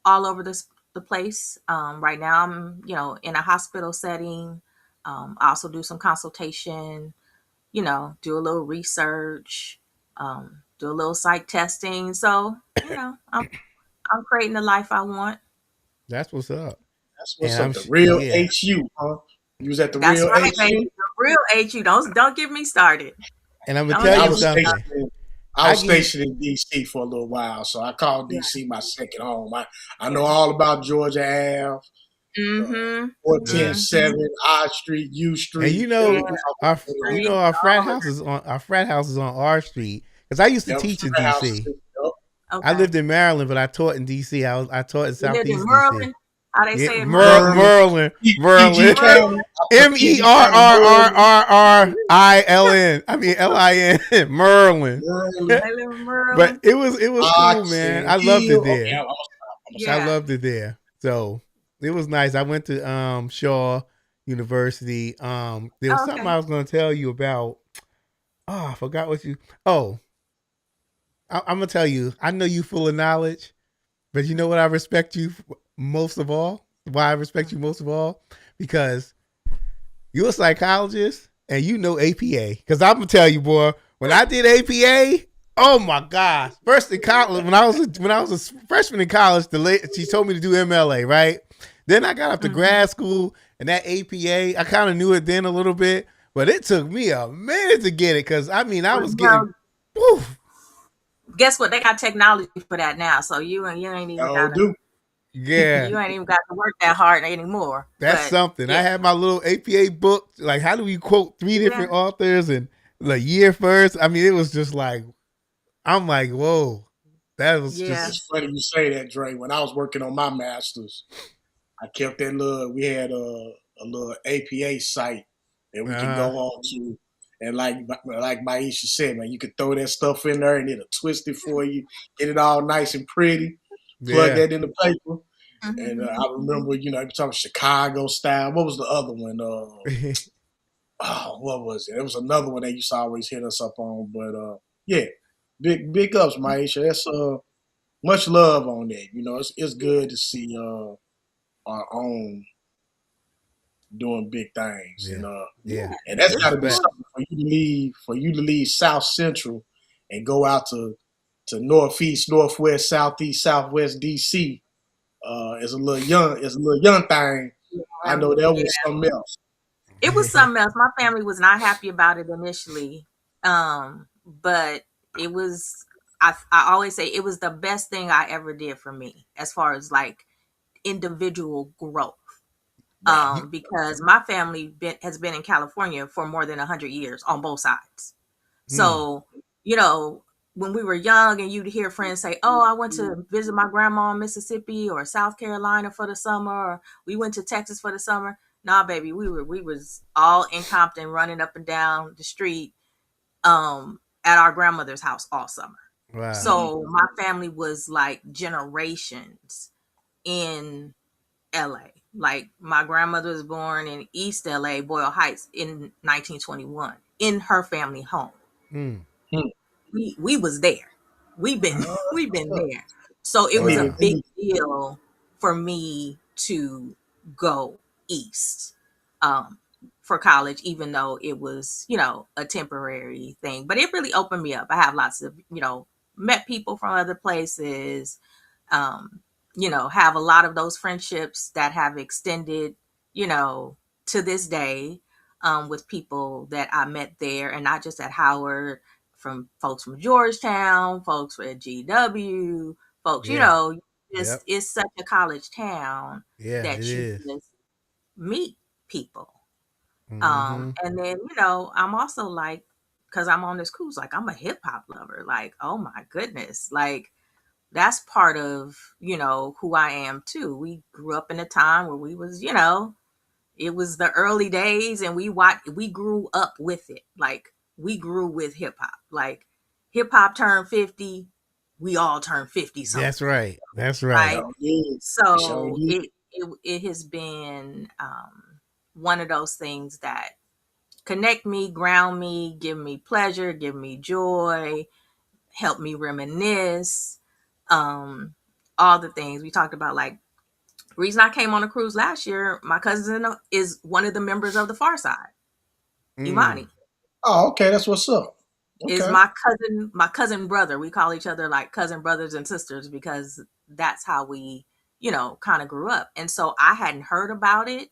all over the place. Right now, I'm in a hospital setting. I also do some consultation. Do a little research. Do a little psych testing. So I'm creating the life I want. That's what's up. That's what's And up. The real yeah. HU, huh? You was at the That's real right, HU. baby. The real HU. Don't get me started. And I'm gonna I tell I you was something. stationed. I was stationed in DC for a little while, so I called DC my second home. I know all about Georgia Ave, Mm-hmm. 410-7, I Street, U And Street. our frat house is on R Street. Because I used to teach in DC. Okay. I lived in Maryland, but I taught in DC. I taught in You lived Southeast in DC. Merlin? How they say it? Merlin. MERRRRILN. I mean LIN. Merlin. I live in Merlin. But it was cool, man. I loved it there. Yeah. I loved it there. So it was nice. I went to Shaw University. There was something I was going to tell you about. Oh, I forgot what you. Oh, I'm gonna tell you. I know you full of knowledge, but you know what I respect you most of all? Why I respect you most of all? Because you're a psychologist and you know APA. Because I'm gonna tell you, boy, when I did APA, oh my gosh! First in college, when I was a freshman in college, she told me to do MLA, right? Then I got up to grad school, and that APA, I kind of knew it then a little bit, but it took me a minute to get it. Because I was getting. Whew. Guess what? They got technology for that now, so you ain't even got to. Yeah, you ain't even got to work that hard anymore. That's something. Yeah. I had my little APA book. Like, how do we quote 3 different authors and the year first? I mean, it was just like, I'm like, whoa, that was just. It's funny you say that, Dre. When I was working on my master's, I kept that little. We had a little APA site that we could go on to. And like Maisha said, man, you could throw that stuff in there and it'll twist it for you, get it all nice and pretty, plug that in the paper. And I remember, talking Chicago style. What was the other one? What was it? It was another one they used to always hit us up on. But yeah, big ups, Maisha. That's much love on that. It's good to see our own doing big things, and that's got to be something for you to leave South Central and go out to Northeast, Northwest, Southeast, Southwest DC. As a little young thing, I know that was something else. It was something else. My family was not happy about it initially, but it was. I always say it was the best thing I ever did for me as far as like individual growth. Because my family has been in California for more than 100 years on both sides. So, when we were young and you'd hear friends say, oh, I went to visit my grandma in Mississippi or South Carolina for the summer, or we went to Texas for the summer. Nah, baby, we was all in Compton running up and down the street at our grandmother's house all summer. Wow. So my family was like generations in LA. Like my grandmother was born in East LA, Boyle Heights in 1921 in her family home. We was there. We've been there. So it was a big deal for me to go east for college, even though it was, a temporary thing. But it really opened me up. I have lots of, met people from other places, have a lot of those friendships that have extended, to this day, with people that I met there, and not just at Howard, from folks from Georgetown, folks at GW, folks, Yep. it's such a college town Yeah, that it you is. just meet people. Mm-hmm. And then, I'm also like, because I'm on this cruise, like, I'm a hip hop lover. Like, oh my goodness. Like, that's part of, who I am too. We grew up in a time where we was, it was the early days, and we grew up with it. Like, we grew with hip hop. Like, hip hop turned 50, we all turned 50 something. That's right. That's right. Right. So it has been one of those things that connect me, ground me, give me pleasure, give me joy, help me reminisce, all the things we talked about. Like, the reason I came on a cruise last year, my cousin is one of the members of the Far Side. Imani Oh, okay, that's what's up. is Okay. my cousin brother. We call each other like cousin brothers and sisters because that's how we, kind of grew up. And so I hadn't heard about it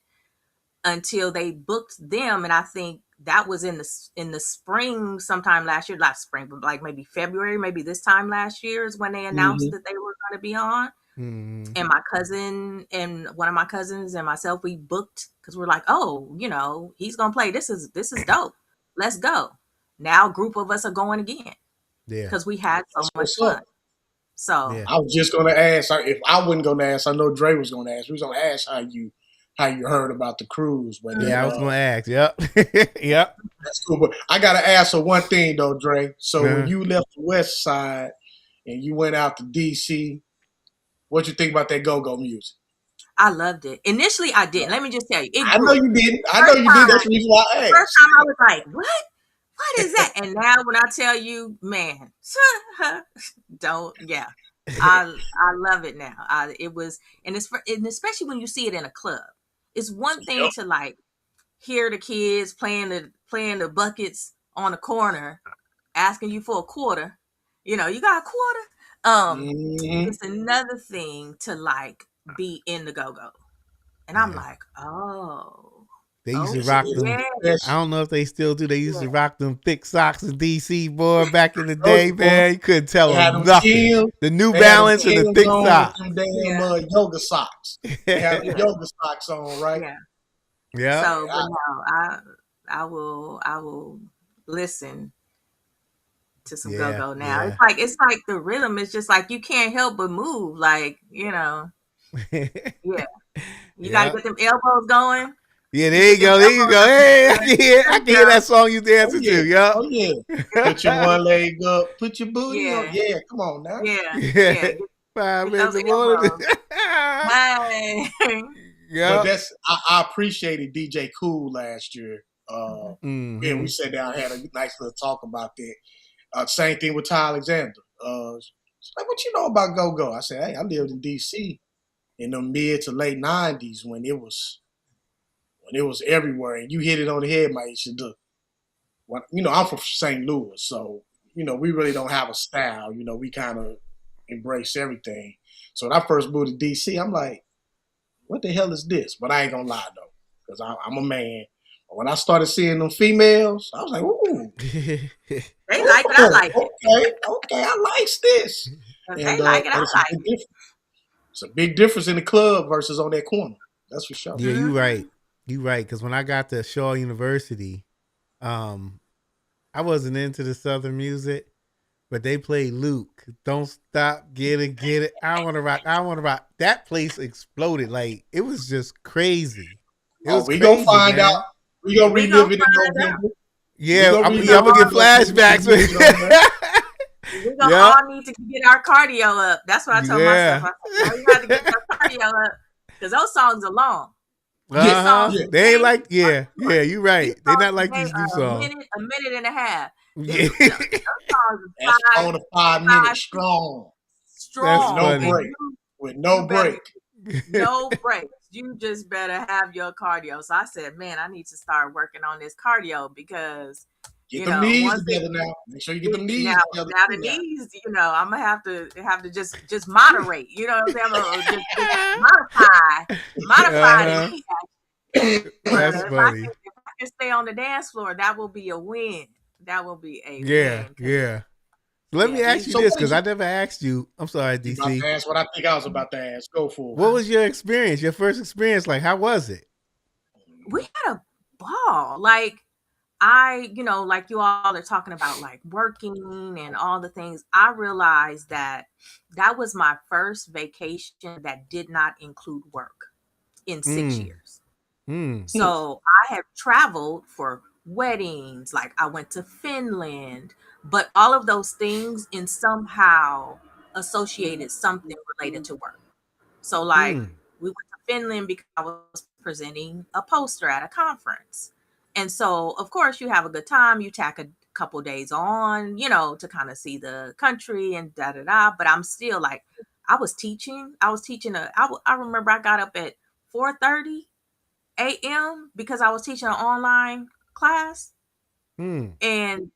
until they booked them, and I think that was in the spring sometime last year. Not spring, but like maybe February, maybe this time last year is when they announced that they were going to be on. Mm-hmm. And my cousin and one of my cousins and myself, we booked because we're like, oh, he's gonna play. This is dope. Let's go. Now a group of us are going again Yeah. because we had so That's much what's fun. up. So Yeah. I was just gonna ask. If I wasn't gonna ask, I know Dre was gonna ask. We was gonna ask how you heard about the cruise. But Yeah, I was gonna ask. Yep. Yep. that's cool. But I gotta ask her one thing though, Dre. So Uh-huh. when you left the West Side and you went out to DC, what you think about that go-go music? I loved it. Initially, I didn't. Let me just tell you, it I grew. know you didn't. I know you did. That's the reason why I asked. First time I was like, what is that? And now when I tell you, man, I love it now. It was, and especially when you see it in a club. It's one thing to like hear the kids playing the buckets on the corner, asking you for a quarter. You got a quarter. It's another thing to like be in the go-go. And I'm like, oh. They used to rock them. Yeah. I don't know if they still do. They used to rock them thick socks in DC, boy, back in the day, man. You couldn't tell them nothing. The New Balance and the thick socks. Them damn yoga socks. They had the yoga socks on, right? Yeah. So, but no, I will listen to some go-go now. Yeah. It's like the rhythm is just like you can't help but move, like, yeah. You gotta get them elbows going. Yeah, there you go. Hey, I can hear that song you dancing to, yo. Oh yeah. Put your one leg up, put your booty up. Yeah, come on now. Yeah. 5 minutes in the morning. Yeah. But I appreciated DJ Cool last year. Yeah, we sat down and had a nice little talk about that. Same thing with Ty Alexander. Like, what you know about go-go? I said, hey, I lived in DC in the mid to late 90s when it was everywhere, and you hit it on the head, Maisha. I'm from St. Louis, so we really don't have a style. We kind of embrace everything. So when I first moved to DC, I'm like, what the hell is this? But I ain't gonna lie though, because I'm a man. But when I started seeing them females, I was like, ooh. They like it, I like it. Okay, I like this. They like it, I like it. It's a big difference in the club versus on that corner. That's for sure. Yeah, you're right. You're right. Because when I got to Shaw University, I wasn't into the Southern music, but they played Luke. Don't stop, get it. I want to rock. That place exploded. Like, it was just crazy. We gonna find out. We gonna relive it in November. Yeah, I'm gonna get flashbacks. We're gonna all need to get our cardio up. That's what I told myself. We got to get our cardio up because those songs are long. They ain't like, you're right. They're not like these new songs. A minute and a half. Yeah. That's 4 to 5 minutes strong. That's funny. With no break. No breaks. You just better have your cardio. So I said, man, I need to start working on this cardio because, Get them knees once together now. Make sure you get them knees now together. the knees, I'm gonna have to just moderate. You know what I'm saying? I'm gonna just modify the Uh-huh. knee action. But That's if funny. I can stay on the dance floor, that will be a win. That will be a Yeah, win. yeah. Let me ask you So this, what because is I you, never asked you. I'm sorry, you about DC. to ask what I think I was about to ask? Go for What was your experience? Your first experience? Like, how was it? We had a ball. Like like you all are talking about like working and all the things. I realized that was my first vacation that did not include work in 6 Mm, years. mm, So I have traveled for weddings, like I went to Finland, but all of those things in somehow associated something related to work. So like mm. we went to Finland because I was presenting a poster at a conference. And so of course you have a good time, you tack a couple days on, to kind of see the country and da da da. But I'm still like, I was teaching I remember I got up at 4:30 a.m. because I was teaching an online class Mm. and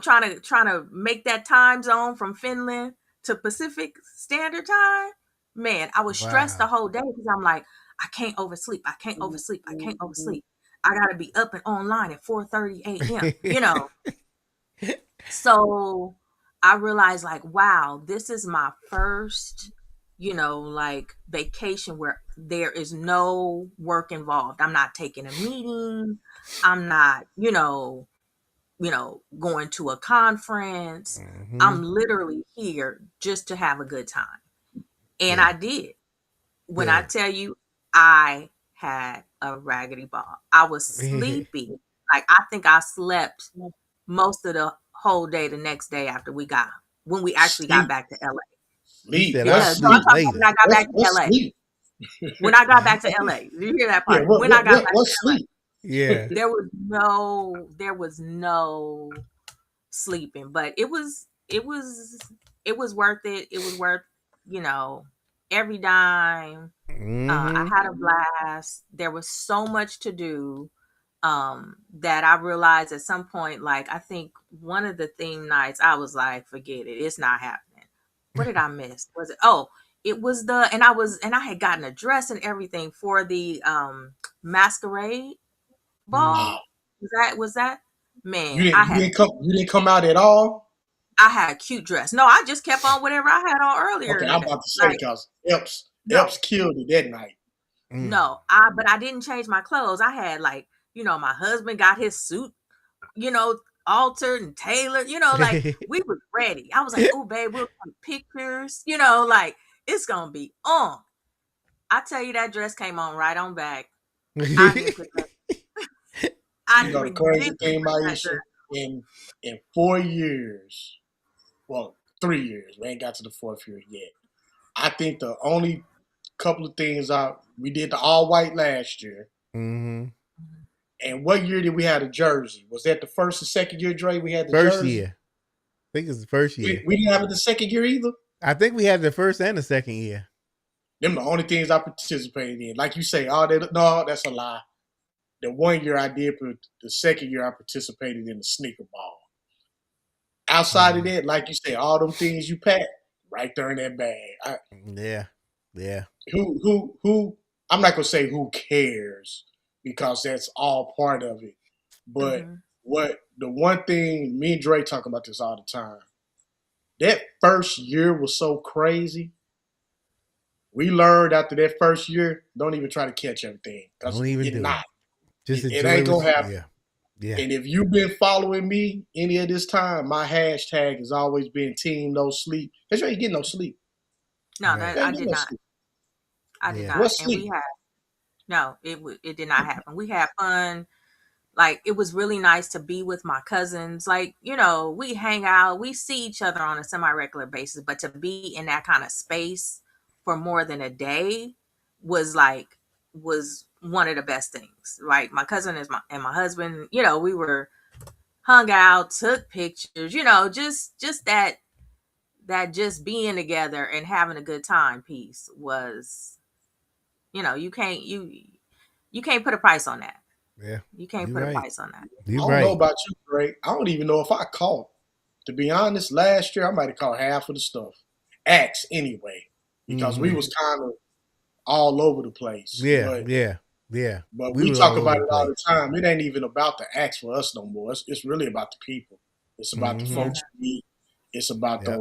trying to make that time zone from Finland to Pacific Standard Time. Man, I was stressed the Wow. whole day because I'm like, I can't oversleep. I can't oversleep. I can't oversleep. I gotta be up and online at 4:30 a.m. So I realized like, wow, this is my first, like vacation where there is no work involved. I'm not taking a meeting. I'm not, going to a conference. Hmm. I'm literally here just to have a good time. And Yeah. I did. When I Yeah. tell you, I had a raggedy ball. I was sleepy. Like I think I slept most of the whole day the next day after when we actually got sleep, back to LA. You sleep. said I What's Yeah, no, I'm sleep sleep? talking about when later. I got back to What's LA. sleep? When I got back to LA. Did you hear that Yeah, part? When I got back to what's LA. sleep? Yeah. There was no sleeping, but it was worth it. It was worth, every dime. I Hmm. had a blast. There was so much to do that I realized at some point, like I think one of the theme nights, I was like, forget it, it's not happening. What did I miss? Was it? Oh, it was and I had gotten a dress and everything for the masquerade Mm. Oh, ball. Was that you man? didn't you didn't come you didn't come out at all. I had a cute dress. No, I just kept on whatever I had on earlier Okay, in the I'm day. about to say Like because Epps no, killed it that night. Mm. no, but I didn't change my clothes. I had like, my husband got his suit, you know, altered and tailored, like we was ready. I was like, oh babe, we'll take pictures, like it's gonna be on. I tell you that dress came on right on back. I didn't even put that I You didn't know the even crazy think to thing, put that Maisha, dress. in 4 years, well, 3 years, we ain't got to the fourth year yet. I think the only couple of things we did the all white last year. Hmm. And what year did we have the jersey? Was that the first or second year, Dre? We had the First jersey. year. I think it's the first We, year. we didn't have it the second year either. I think we had the first and the second year. Them the only things I participated in. Like you say, all that. No, that's a lie. The 1 year I did, the second year I participated in the sneaker ball. Outside of Mm. that, like you say, all them things you packed right there in that bag. Yeah. Yeah. Who? I'm not gonna say who cares because that's all part of it. But Mhm. what the one thing me and Dre talk about this all the time. That first year was so crazy. We learned after that first year, don't even try to catch everything because Don't even it do it. not. Just It enjoy ain't what gonna you, happen. yeah. Yeah. And if you've been following me any of this time, my hashtag has always been Team No Sleep. Cause you ain't getting no sleep. No, Right. that You I ain't getting did no not. sleep. I did Yeah. not. What And we sleep? had no, it did not happen. We had fun. Like it was really nice to be with my cousins. Like, we hang out, we see each other on a semi-regular basis, but to be in that kind of space for more than a day was one of the best things. Like my cousin and my husband, we were hung out, took pictures, just that just being together and having a good time piece You know, you can't put a price on that. Yeah, You can't you're put a right. price on that. I You're don't know right. about you, Greg. I don't even know if I caught. To be honest, last year I might have caught half of the stuff. Acts anyway, because we Mhm. was kind of all over the place. Yeah, But yeah, yeah. but We we was talk all over about the it all place. the time. It ain't even about the acts for us no more. It's really about the people. It's about the Hmm. Yeah. folks we meet. It's about Yep.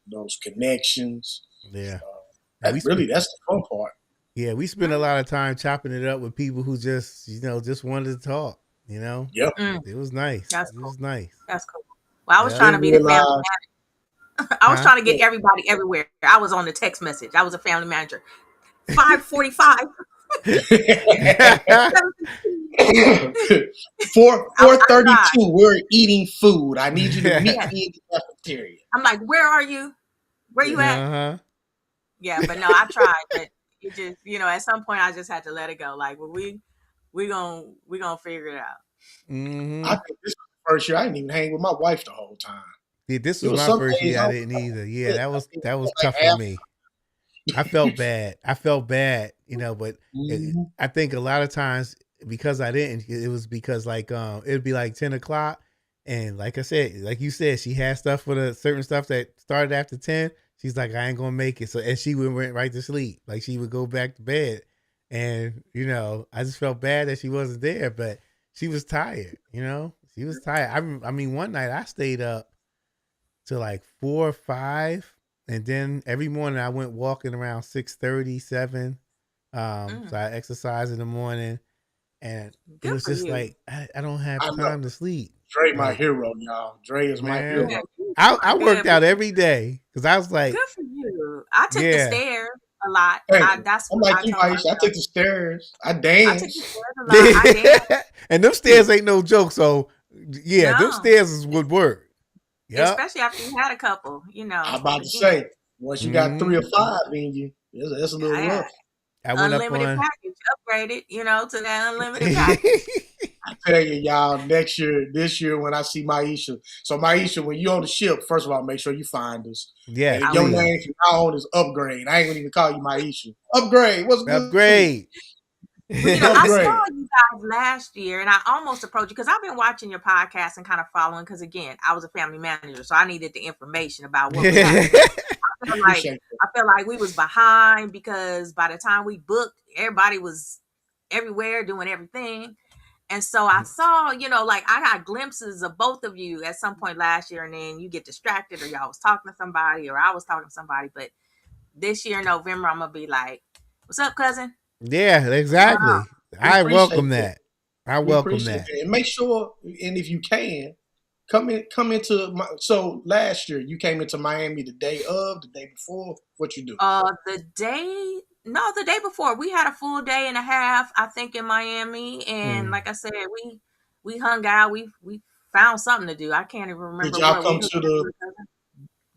those connections. Yeah. And That's the fun part. we spent a lot of time chopping it up with people who just just wanted to talk. You know, Yep. Mm, it was nice. that's It cool. was nice. That's cool. Well, I was Yeah. trying to Didn't be the family realize. manager. I was Huh? trying to get everybody everywhere. I was on the text message. I was a family manager. 5:45. 4:32. We're eating food. I need you to meet Yeah. me in the cafeteria. I'm like, where are you? Where you at? Uh-huh. Yeah, but no, I tried, but it just, at some point I just had to let it go. Like, well, we gonna figure it out. Hmm. I think this was the first year I didn't even hang with my wife the whole time. Yeah, this It was was my some first days year. I I was didn't like, either. Yeah, "Shit, that was I think that was like tough for half." me. I felt bad. I felt bad, but Mhm. I think a lot of times because I didn't, it was because like it'd be like 10 o'clock, and like I said, like you said, she had stuff for the certain stuff that started after 10. She's like, I ain't gonna make it. So and she went right to sleep. Like she would go back to bed, and I just felt bad that she wasn't there, but she was tired. She was tired. I mean, one night I stayed up to like 4 or 5, and then every morning I went walking around 6:30, 7. So I exercise in the morning, and it Good was for just you. like I don't have I know. time to sleep. Dre, my Like, hero, y'all. Dre is my man, hero. Yeah, you I doing worked good. out every day because I was like, Good for you. I took the yeah, stairs a lot. Thank you. That's I'm what like I you, told Aisha. I myself. took the stairs. I I took the danced. stairs a lot. I danced. and them stairs ain't no joke. So yeah, them No, stairs would work. Yep. especially after you had a couple. I'm about to Again, say, once you got 3 Hmm. or 5 in you, it's a little yeah, rough. I went up unlimited on. package, upgraded, to that unlimited package. I tell you, y'all, this year when I see Maisha. So Maisha, when you on the ship, first of all, make sure you find us. Yes, And I your will. name please. from now on is Upgrade. I ain't gonna even call you Maisha. Upgrade, what's good? Upgrade. Well, I saw Upgrade. you guys last year, and I almost approached you because I've been watching your podcast and kind of following. Because again, I was a family manager, so I needed the information about what was happening. I feel like Appreciate we was behind because by the time we booked, everybody was everywhere doing everything. And so I saw, like I got glimpses of both of you at some point last year, and then you get distracted, or y'all was talking to somebody, or I was talking to somebody. But this year, November, I'm gonna be like, "What's up, cousin? Yeah, What's going on?" exactly. We I appreciate welcome that. that. I We welcome appreciate that. that. And make sure, and if you can, come into so last year you came into Miami the day before. What you do? The day before, we had a full day and a half, I think, in Miami, and Mm. like I said, we hung out. We found something to do. I can't even remember Did y'all what come we. to the?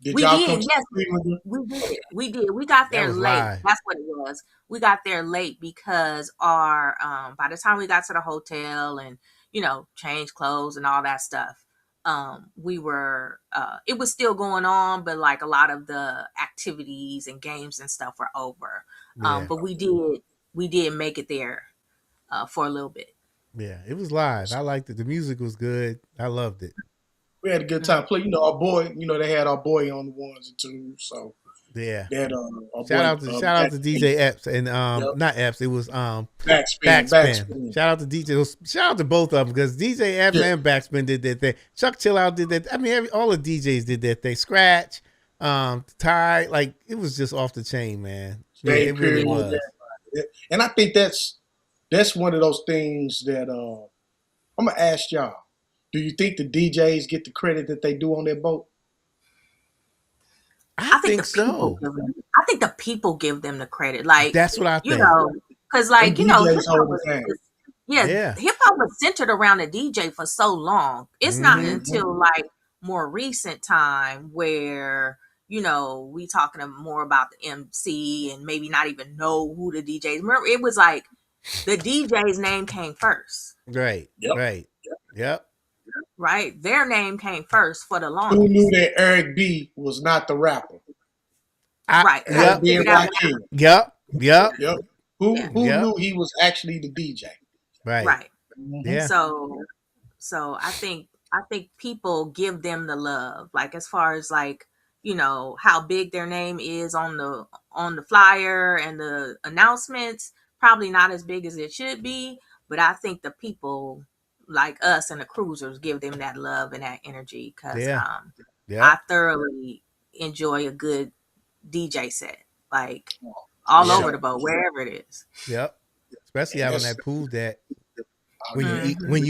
Did We y'all come did, to yes, the Freeman? we did. We did. We got That there was late. live. That's what it was. We got there late because our by the time we got to the hotel and change clothes and all that stuff, we were it was still going on, but like a lot of the activities and games and stuff were over. Yeah. But we did make it there for a little bit. Yeah. It was live. I liked it. The music was good. I loved it. We had a good time. Play, our boy. They had our boy on the ones and twos. So Yeah. they had our Shout boy. out to DJ Epps and Yep. not Epps. It was Backspin. Backspin. Shout out to DJ. Shout out to both of them because DJ Epps Yeah. and Backspin did their thing. Chuck Chill Out did that. I mean, all the DJs did their thing. Scratch, Ty, like it was just off the chain, man. Yeah, Stay it really period. was. Yeah. And I think that's one of those things that I'm gonna ask y'all. Do you think the DJs get the credit that they do on their boat? I think the people so. give them, I think the people give them the credit. Like, That's what I think. because like Them hip DJs hop hold was, the thing. Yeah. hip hop was centered around the DJ for so long. It's not Mhm. until like more recent time where we talking more about the MC and maybe not even know who the DJs. Remember, it was like the DJ's name came first, Right. Yep. Right. Yep. right? Their name came first for the Who longest. knew that Eric B was not the rapper? Right. Yep. B and Figure it out. Rakim. Yep. Yep. Yep. Who Yeah. Yep. knew he was actually the DJ? Right. Right. Yeah. So I think people give them the love, like as far as like, you know, how big their name is on the flyer and the announcements, probably not as big as it should be, but I think the people like us and the cruisers give them that love and that energy because Yeah. I Yep. thoroughly enjoy a good DJ set, like all Yeah. over the boat, wherever it is. Yep. Especially And having that's that pool deck I when you mean, eat when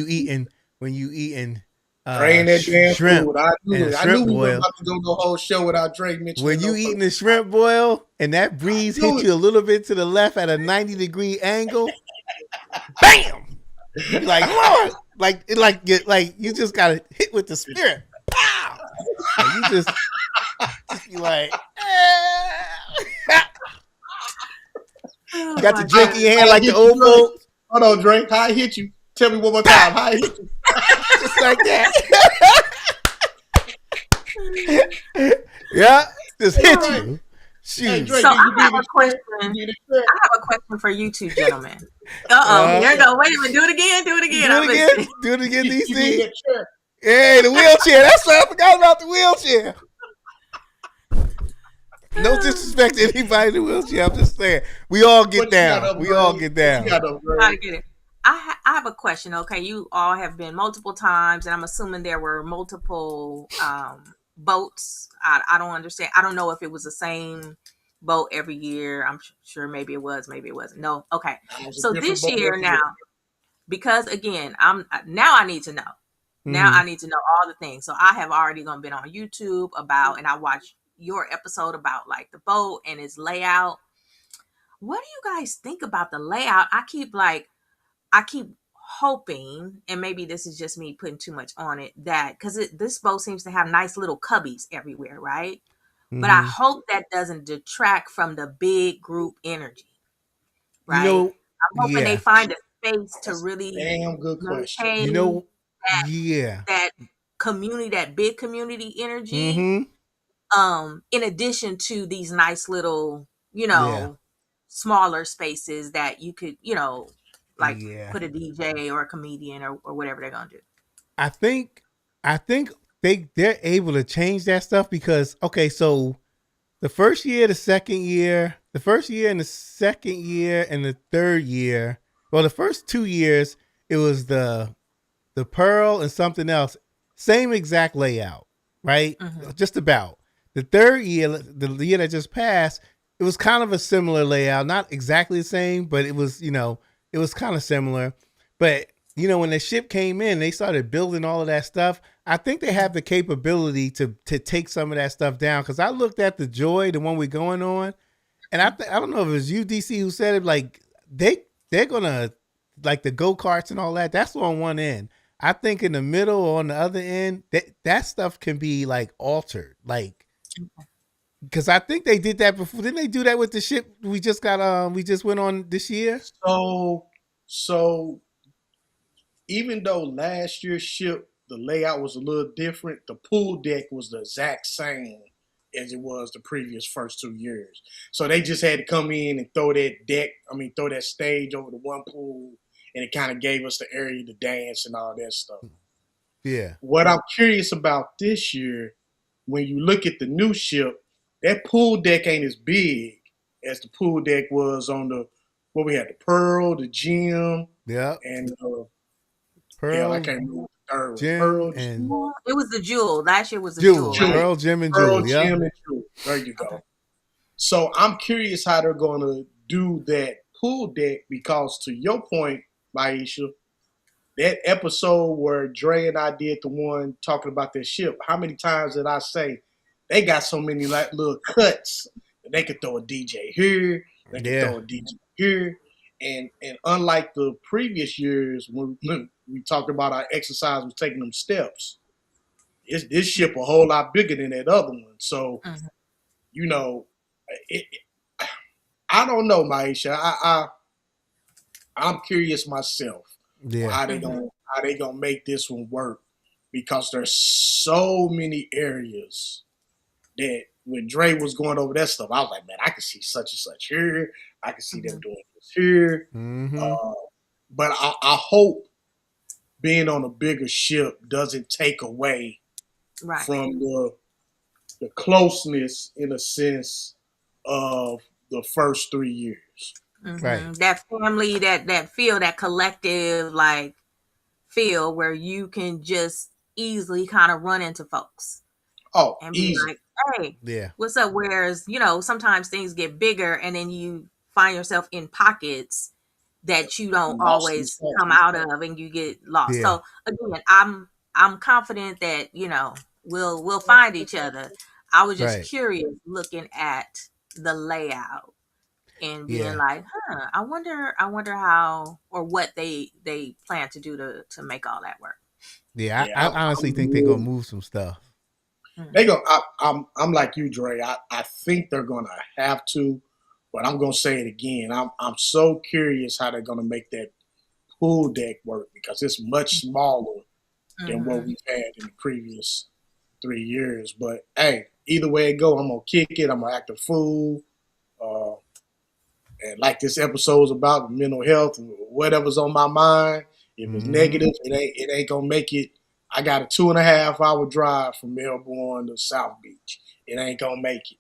you eating drain that damn shrimp food. I knew and it. I knew shrimp we weren't boil. about to go the whole show without Dre mentioning When you no eating food. the shrimp boil and that breeze knew hit it. you a little bit to the left at a 90-degree angle, bam! You be like, Lord, like you just got to hit with the spirit. Pow! And you just be like, Oh got my the drink in your hand I like hit the you, old Dre. folks, Hold on, Dre. How I hit you? Tell me one more time. How I hit you? just like that. Yeah, just hit Right. you. Hey, Shoot. Dre, So you I be have the a question. shrimp? You be the shrimp? I have a question for you two gentlemen. Here we go. Wait a minute. Do it again. Do it again. Do I'm it again. listening. Do it again, You be DC. that shrimp. Hey, the wheelchair. That's what I forgot about the wheelchair. No disrespect to anybody in the wheelchair. I'm just saying. We all get What you got down. up, We all Dre? get What you down. got up, Dre? Gotta get it. I have a question. Okay, you all have been multiple times, and I'm assuming there were multiple boats. I don't understand. I don't know if it was the same boat every year. I'm sure maybe it was, maybe it wasn't. No. Okay. It was a So different this boat year every now, because again, I need to know. Now Mhm. I need to know all the things. So I have already been on YouTube about, and I watched your episode about like the boat and its layout. What do you guys think about the layout? I keep hoping, and maybe this is just me putting too much on it, that because this boat seems to have nice little cubbies everywhere, right? But I Mhm. hope that doesn't detract from the big group energy, You right? know, I'm hoping they yeah. find a space to That's a really damn good question. You maintain know, that yeah. that community, that big community energy. Mhm. In addition to these nice little, Yeah. smaller spaces that you could, like Yeah. put a DJ or a comedian or whatever they're gonna do. I think they're able to change that stuff because okay, so the first year, the second year, the first year and the second year and the third year, well, the first 2 years it was the Pearl and something else, same exact layout, right? Mm-hmm. Just about. The third year, the year that just passed, it was kind of a similar layout, not exactly the same, but it was, it was kind of similar. But when the ship came in, they started building all of that stuff. I think they have the capability to take some of that stuff down. Because I looked at the Joy, the one we're going on, and I don't know if it was UDC who said it. Like they're gonna like the go karts and all that. That's on one end. I think in the middle or on the other end, that stuff can be like altered, like because I think they did that before. Didn't they do that with the ship we just went on this year? So even though last year's ship, the layout was a little different, the pool deck was the exact same as it was the previous first 2 years. So they just had to come in and throw that stage over the one pool, and it kind of gave us the area to dance and all that stuff. Yeah. What I'm curious about this year, when you look at the new ship, that pool deck ain't as big as the pool deck was on what we had, the Pearl, the Gem, Yeah. and Pearl, I can't remember what the third one. Gem, Pearl, and It was the Jewel. Last year was the Jewel. Jewel, right? Pearl, Gem, and Pearl, Jewel. Yeah. Gem, and Jewel. There you go. Okay. So I'm curious how they're going to do that pool deck because, to your point, Maisha, that episode where Dre and I did the one talking about that ship, how many times did I say they got so many like little cuts that they could throw a DJ here, they could throw a DJ here, and unlike the previous years when we talked about our exercise was taking them steps, this ship a whole lot bigger than that other one. So, I don't know, Maisha. I'm curious myself. Yeah. How they gonna make this one work? Because there's so many areas that when Dre was going over that stuff, I was like, man, I can see such and such here. I can see them doing was here. Mm-hmm. But I hope being on a bigger ship doesn't take away Right. from the closeness, in a sense, of the first 3 years. Right. That family, that feel, that collective like feel where you can just easily kind of run into folks Oh, and be easy. like, hey, Yeah. what's up? Whereas, sometimes things get bigger and then you find yourself in pockets that you don't Lost in always thought. come out of and you get lost. Yeah. So again, I'm confident that, we'll find each other. I was just Right. curious looking at the layout and being Yeah. like, I wonder how or what they plan to do to make all that work. Yeah. Yeah, I honestly think they're gonna move some stuff. they go. I'm like you, Dre. I think they're gonna have to, but I'm gonna say it again. I'm so curious how they're gonna make that pool deck work because it's much smaller than what we've had in the previous 3 years. But hey, either way it go, I'm gonna kick it. I'm gonna act a fool. And like this episode is about mental health and whatever's on my mind, if it's negative, it ain't gonna make it. I got a 2.5 hour drive from Melbourne to South Beach. It ain't gonna make it.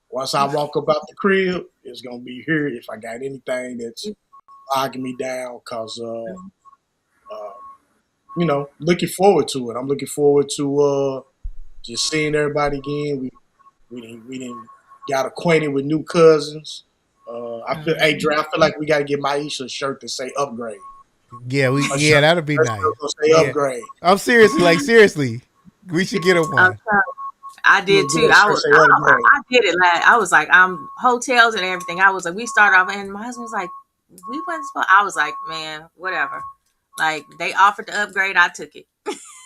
Once I walk about the crib, it's gonna be here. If I got anything that's bogging me down, cause looking forward to it. I'm looking forward to just seeing everybody again. We didn't got acquainted with new cousins. Hey, Dre, I feel like we got to get Maisha a shirt to say upgrade. Yeah. A shirt, That'll be her nice. shirt gonna say Yeah. upgrade. I'm seriously. We should get her one. I did Yeah, too. get her shirt, say upgrade. I did it. Like I was like, hotels and everything. I was like, we started off, and my husband was like, we wasn't supposed. I was like, man, whatever. Like they offered to upgrade, I took it.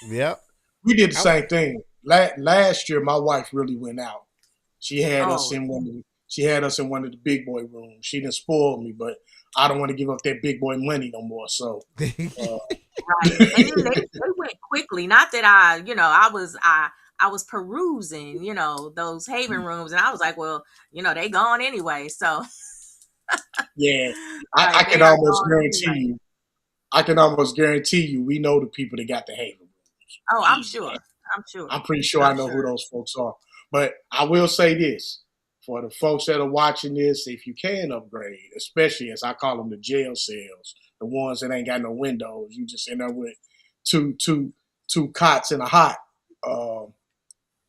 Yep. We did the same thing. Last year, my wife really went out. She had us Oh. in one of the big boy rooms. She didn't spoil me, but I don't want to give up that big boy money no more. So Right. And then they went quickly. Not that I was perusing, those Haven rooms, and I was like, well, they gone anyway. So yeah, like, I they can are almost gone guarantee anyway. you. I can almost guarantee you, we know the people that got the Haven rooms. Oh, I'm sure. I'm pretty sure I know who those folks are. But I will say this. For the folks that are watching this, if you can upgrade, especially as I call them the jail cells, the ones that ain't got no windows, you just end up with two cots and a hot.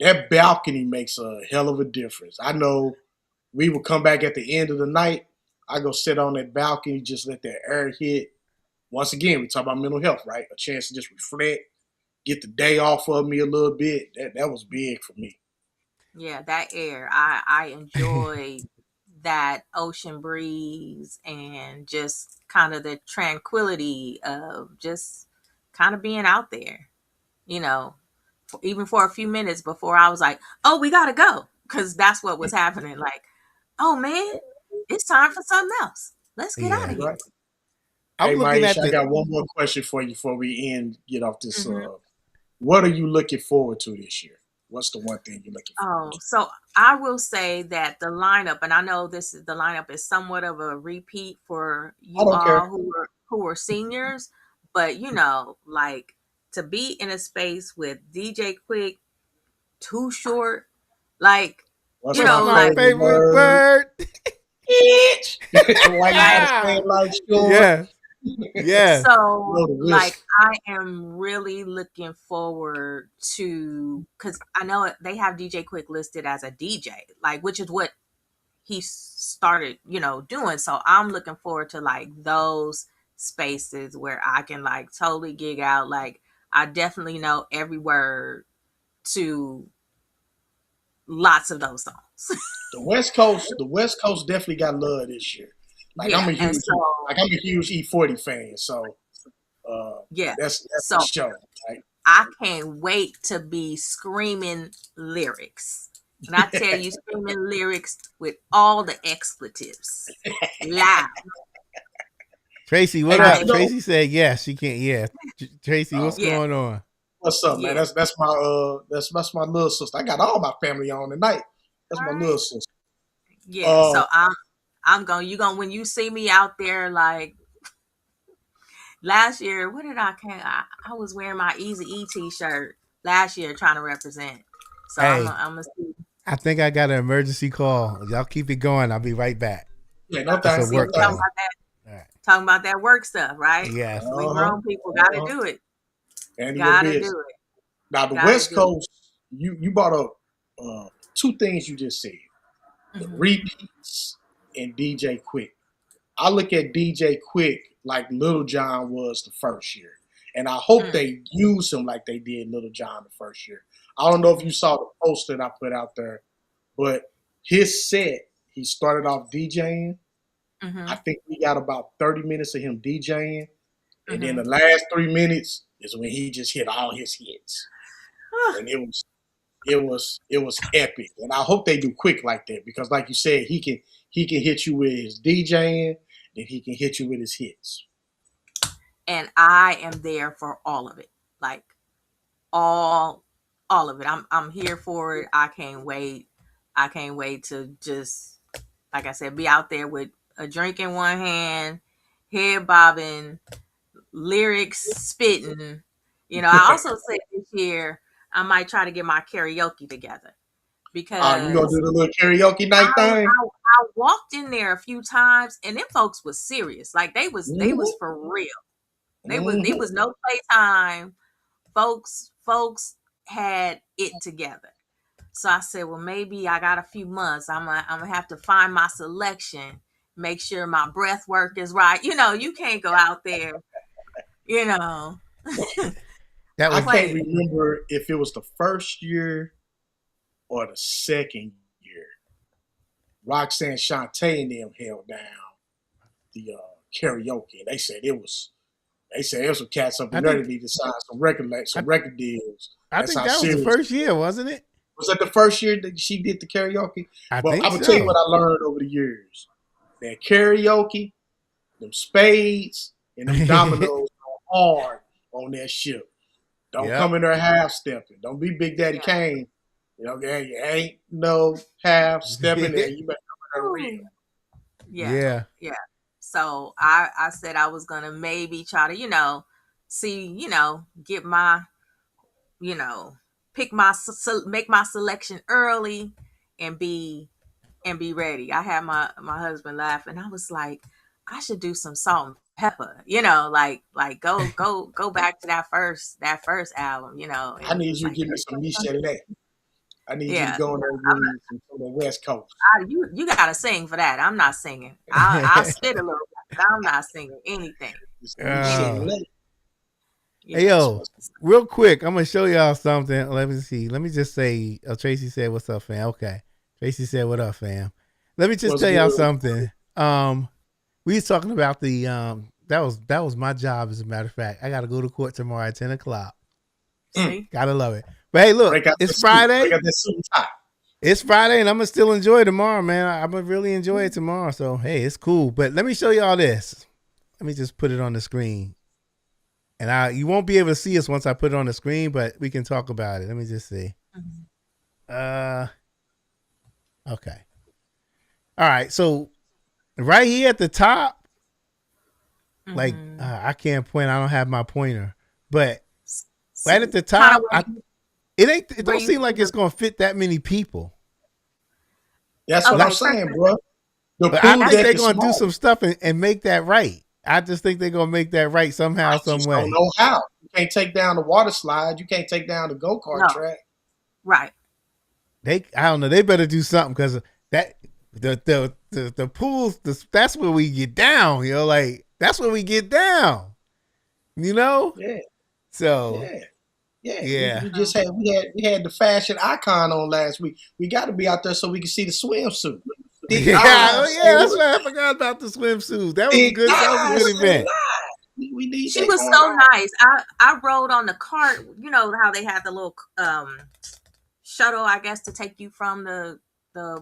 That balcony makes a hell of a difference. I know we would come back at the end of the night. I go sit on that balcony, just let that air hit. Once again, we talk about mental health, right? A chance to just reflect, get the day off of me a little bit. That was big for me. Yeah, that air. I enjoy that ocean breeze and just kind of the tranquility of just kind of being out there, even for a few minutes before I was like, oh, we got to go. Because that's what was happening. Like, oh, man, it's time for something else. Let's get out of here. Right. I'm Hey, looking at Maisha, I got one more question for you before we get off this. What are you looking forward to this year? What's the one thing you're looking forward to? So I will say that the lineup, and I know the lineup is somewhat of a repeat for you all who are seniors, but like to be in a space with DJ Quick, Too Short, like What's my like favorite word. Yeah. Yeah. So like I am really looking forward to, because I know they have DJ Quick listed as a DJ, like, which is what he started doing. So I'm looking forward to like those spaces where I can like totally gig out. Like I definitely know every word to lots of those songs. The West Coast definitely got love this year. Like Yeah, I'm a and huge E40 fan, so that's so the show. Right? I can't wait to be screaming lyrics. And I tell you, screaming lyrics with all the expletives loud. Tracy, what up? Tracy said yes. She can't. Yeah, Tracy, what's going on? What's up, man? That's my little sister. I got all my family on tonight. That's my little sister. Yeah. So when you see me out there, like last year, what did I was wearing my Easy E t-shirt last year trying to represent. So Hey, I'm gonna see. I think I got an emergency call. Y'all keep it going. I'll be right back. Yeah, no It's a thanks. See, No work we talking thanks. call. about that, All right. work stuff, right? Yes. We Uh-huh. grown people gotta Uh-huh. do it. And your Gotta business. do it. Now the Gotta West do it. Coast, you brought up two things you just said: the Mhm. repeats and DJ Quick. I look at DJ Quick like Little John was the first year, and I hope Mm. they use him like they did Little John the first year. I don't know if you saw the post that I put out there, but his set, he started off DJing. I Mhm. think we got about 30 minutes of him DJing, and then the Mhm. last 3 minutes is when he just hit all his hits, and it was epic. And I hope they do Quick like that because, like you said, he can hit you with his DJing, then he can hit you with his hits. And I am there for all of it. Like all of it. I'm here for it. I can't wait. I can't wait to just, like I said, be out there with a drink in one hand, head bobbing, lyrics spitting. I also said this year I might try to get my karaoke together You gonna do because the little karaoke I, night thing? I walked in there a few times and them folks was serious. Like they was Mm-hmm. for real. It Mm-hmm. was no playtime. Folks had it together. So I said, well, maybe I got a few months. I'm gonna have to find my selection, make sure my breath work is right. You can't go out there, you know, That I was can't playing. remember if it was the first year or the second year. Roxanne Shante and them held down the karaoke. They said there was some cats up I in there think that need to sign some I, record deals. I That's think how that was the serious first year, wasn't it? was that the first year that she did the karaoke? I But think I'm gonna tell you so. what I learned over the years. That karaoke, them spades, and them dominoes are hard on that ship. Don't Yep. come in there half stepping. Don't be Big Daddy Yeah. Kane. You ain't no half stepping there. You better come in there real. Ooh. Yeah. Yeah. Yeah. So I said I was gonna maybe try to, see, get my, you know, pick make my selection early and be ready. I had my husband laughing. I was like, I should do some salt and pepper, like go back to that first album, I and he need was you to like, give me some Michelet. I need you to yeah, go in there and give me some from the West Coast. you gotta sing for that. I'm not singing. I'll spit a little bit, but I'm not singing anything. Some uh, Anything. Michelet. hey, Yeah. That's yo, what's real quick, I'm going to show y'all something. Let me see. Let me just say, Tracy said, what's up, fam? Okay. Tracy said, what up, fam? Let me just what's tell y'all good. something. We was talking about that was my job, as a matter of fact. I got to go to court tomorrow at 10 o'clock. See? Gotta love it. But hey, look, Break out it's that suit. Break Friday. out that suit and tie. It's Friday, and I'm gonna still enjoy tomorrow, man. I'm gonna really enjoy it tomorrow. So hey, it's cool. But let me show y'all this. Let me just put it on the screen, and you won't be able to see us once I put it on the screen, but we can talk about it. Let me just see. Mhm. Uh, okay. All right. So right here at the top, like Mhm. I can't point. I don't have my pointer, but right at the Kind of top, it where don't you seem like it's gonna fit that many people. That's what I'm okay, first saying, bro. The But I pool think deck they're is gonna do small. some stuff and make that right. I just think they're gonna make that right somehow, I some just don't way. know how. You can't take down the water slide. You can't take down the go kart no, track. right. I don't know. They better do something because that the pools. That's where we get down. Like that's where we get down. You know. Yeah, So yeah, yeah. We, yeah, we just had we had the fashion icon on last week. We got to be out there so we can see the swimsuit. Thick yeah, thighs. oh yeah. That's right. I forgot about the swimsuit. That was a Thick good. That was a good thighs. event. We need She that was going so on. nice. I rode on the cart. You know how they have the little shuttle, I guess, to take you from the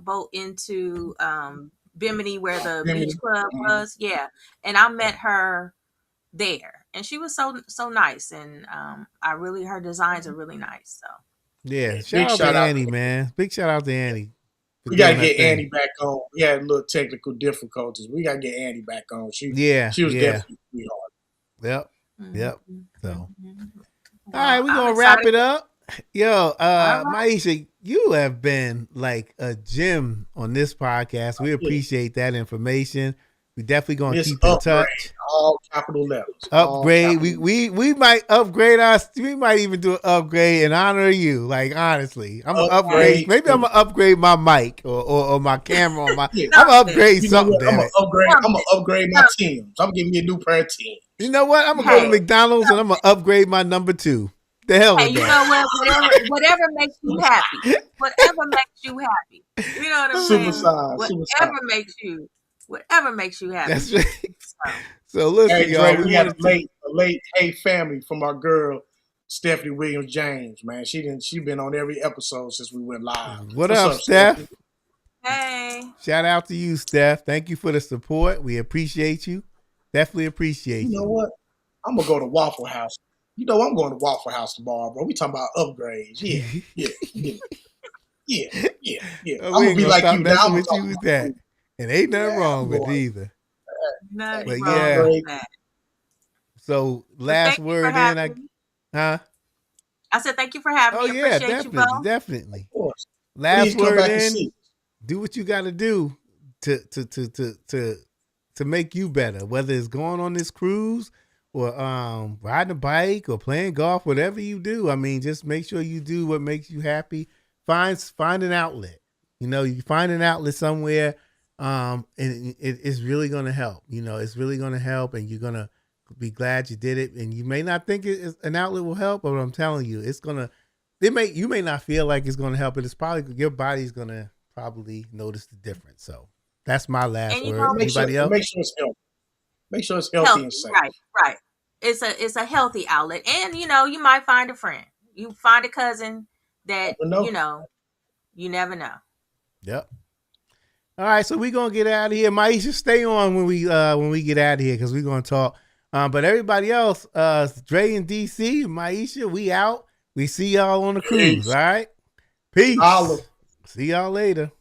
boat into Bimini where the beach club was. Yeah, and I met her there, and she was so nice, and her designs are really nice. So Yeah. Yeah, Shout big out to shout out Annie, to man. Big shout out to Annie. We got to get Annie back on. We had a little technical difficulties. We got to get Annie back on. She was definitely a sweetheart. Yep. So, all right, we're going to wrap it up. Yo, Maisha, you have been like a gem on this podcast. We appreciate that information. We definitely gonna keep in touch. All capital letters. Upgrade. We might upgrade us. We might even do an upgrade in honor of you. Like honestly, I'm gonna upgrade. Maybe I'm gonna upgrade my mic or my camera on my. I'm gonna upgrade something. I'm gonna upgrade my teams. I'm giving me a new pair of teams. You know what? I'm gonna go to McDonald's and I'm gonna upgrade my number 2. The hell with that. You know what? Whatever makes you happy. Whatever makes you happy. You know what I'm saying? Whatever makes you happy. That's right. So listen, hey, y'all. We had a late Hey family from our girl Stephanie Williams James. Man, she been on every episode since we went live. What's up, Steph? Hey. Shout out to you, Steph. Thank you for the support. We appreciate you. Definitely appreciate you. You know what? I'm gonna go to Waffle House. You know I'm going to Waffle House tomorrow, bro. We talking about upgrades. Yeah. I'm gonna be like you now. With you with that. And ain't nothing wrong with it either. Nothing wrong with that. So last word in, I said thank you for having me. Yeah, appreciate definitely. Of course. Last word in. Do what you got to do to make you better. Whether it's going on this cruise or riding a bike or playing golf, whatever you do. I mean, just make sure you do what makes you happy. Find an outlet. You know, you find an outlet somewhere. And it's really going to help. You know, it's really going to help, and you're going to be glad you did it. And you may not think an outlet will help, but I'm telling you, you may not feel like it's going to help, but it's probably your body's going to probably notice the difference. So that's my last word. Anybody else? Make sure it's healthy. Make sure it's healthy and safe. Right. It's a healthy outlet, and you know, you might find a friend. You find a cousin that you never know. Yep. All right, so we're gonna get out of here. Maisha, stay on when we get out of here because we're gonna talk. But everybody else, Dre and DC, Maisha, we out. We see y'all on the cruise. All right, peace. See y'all later.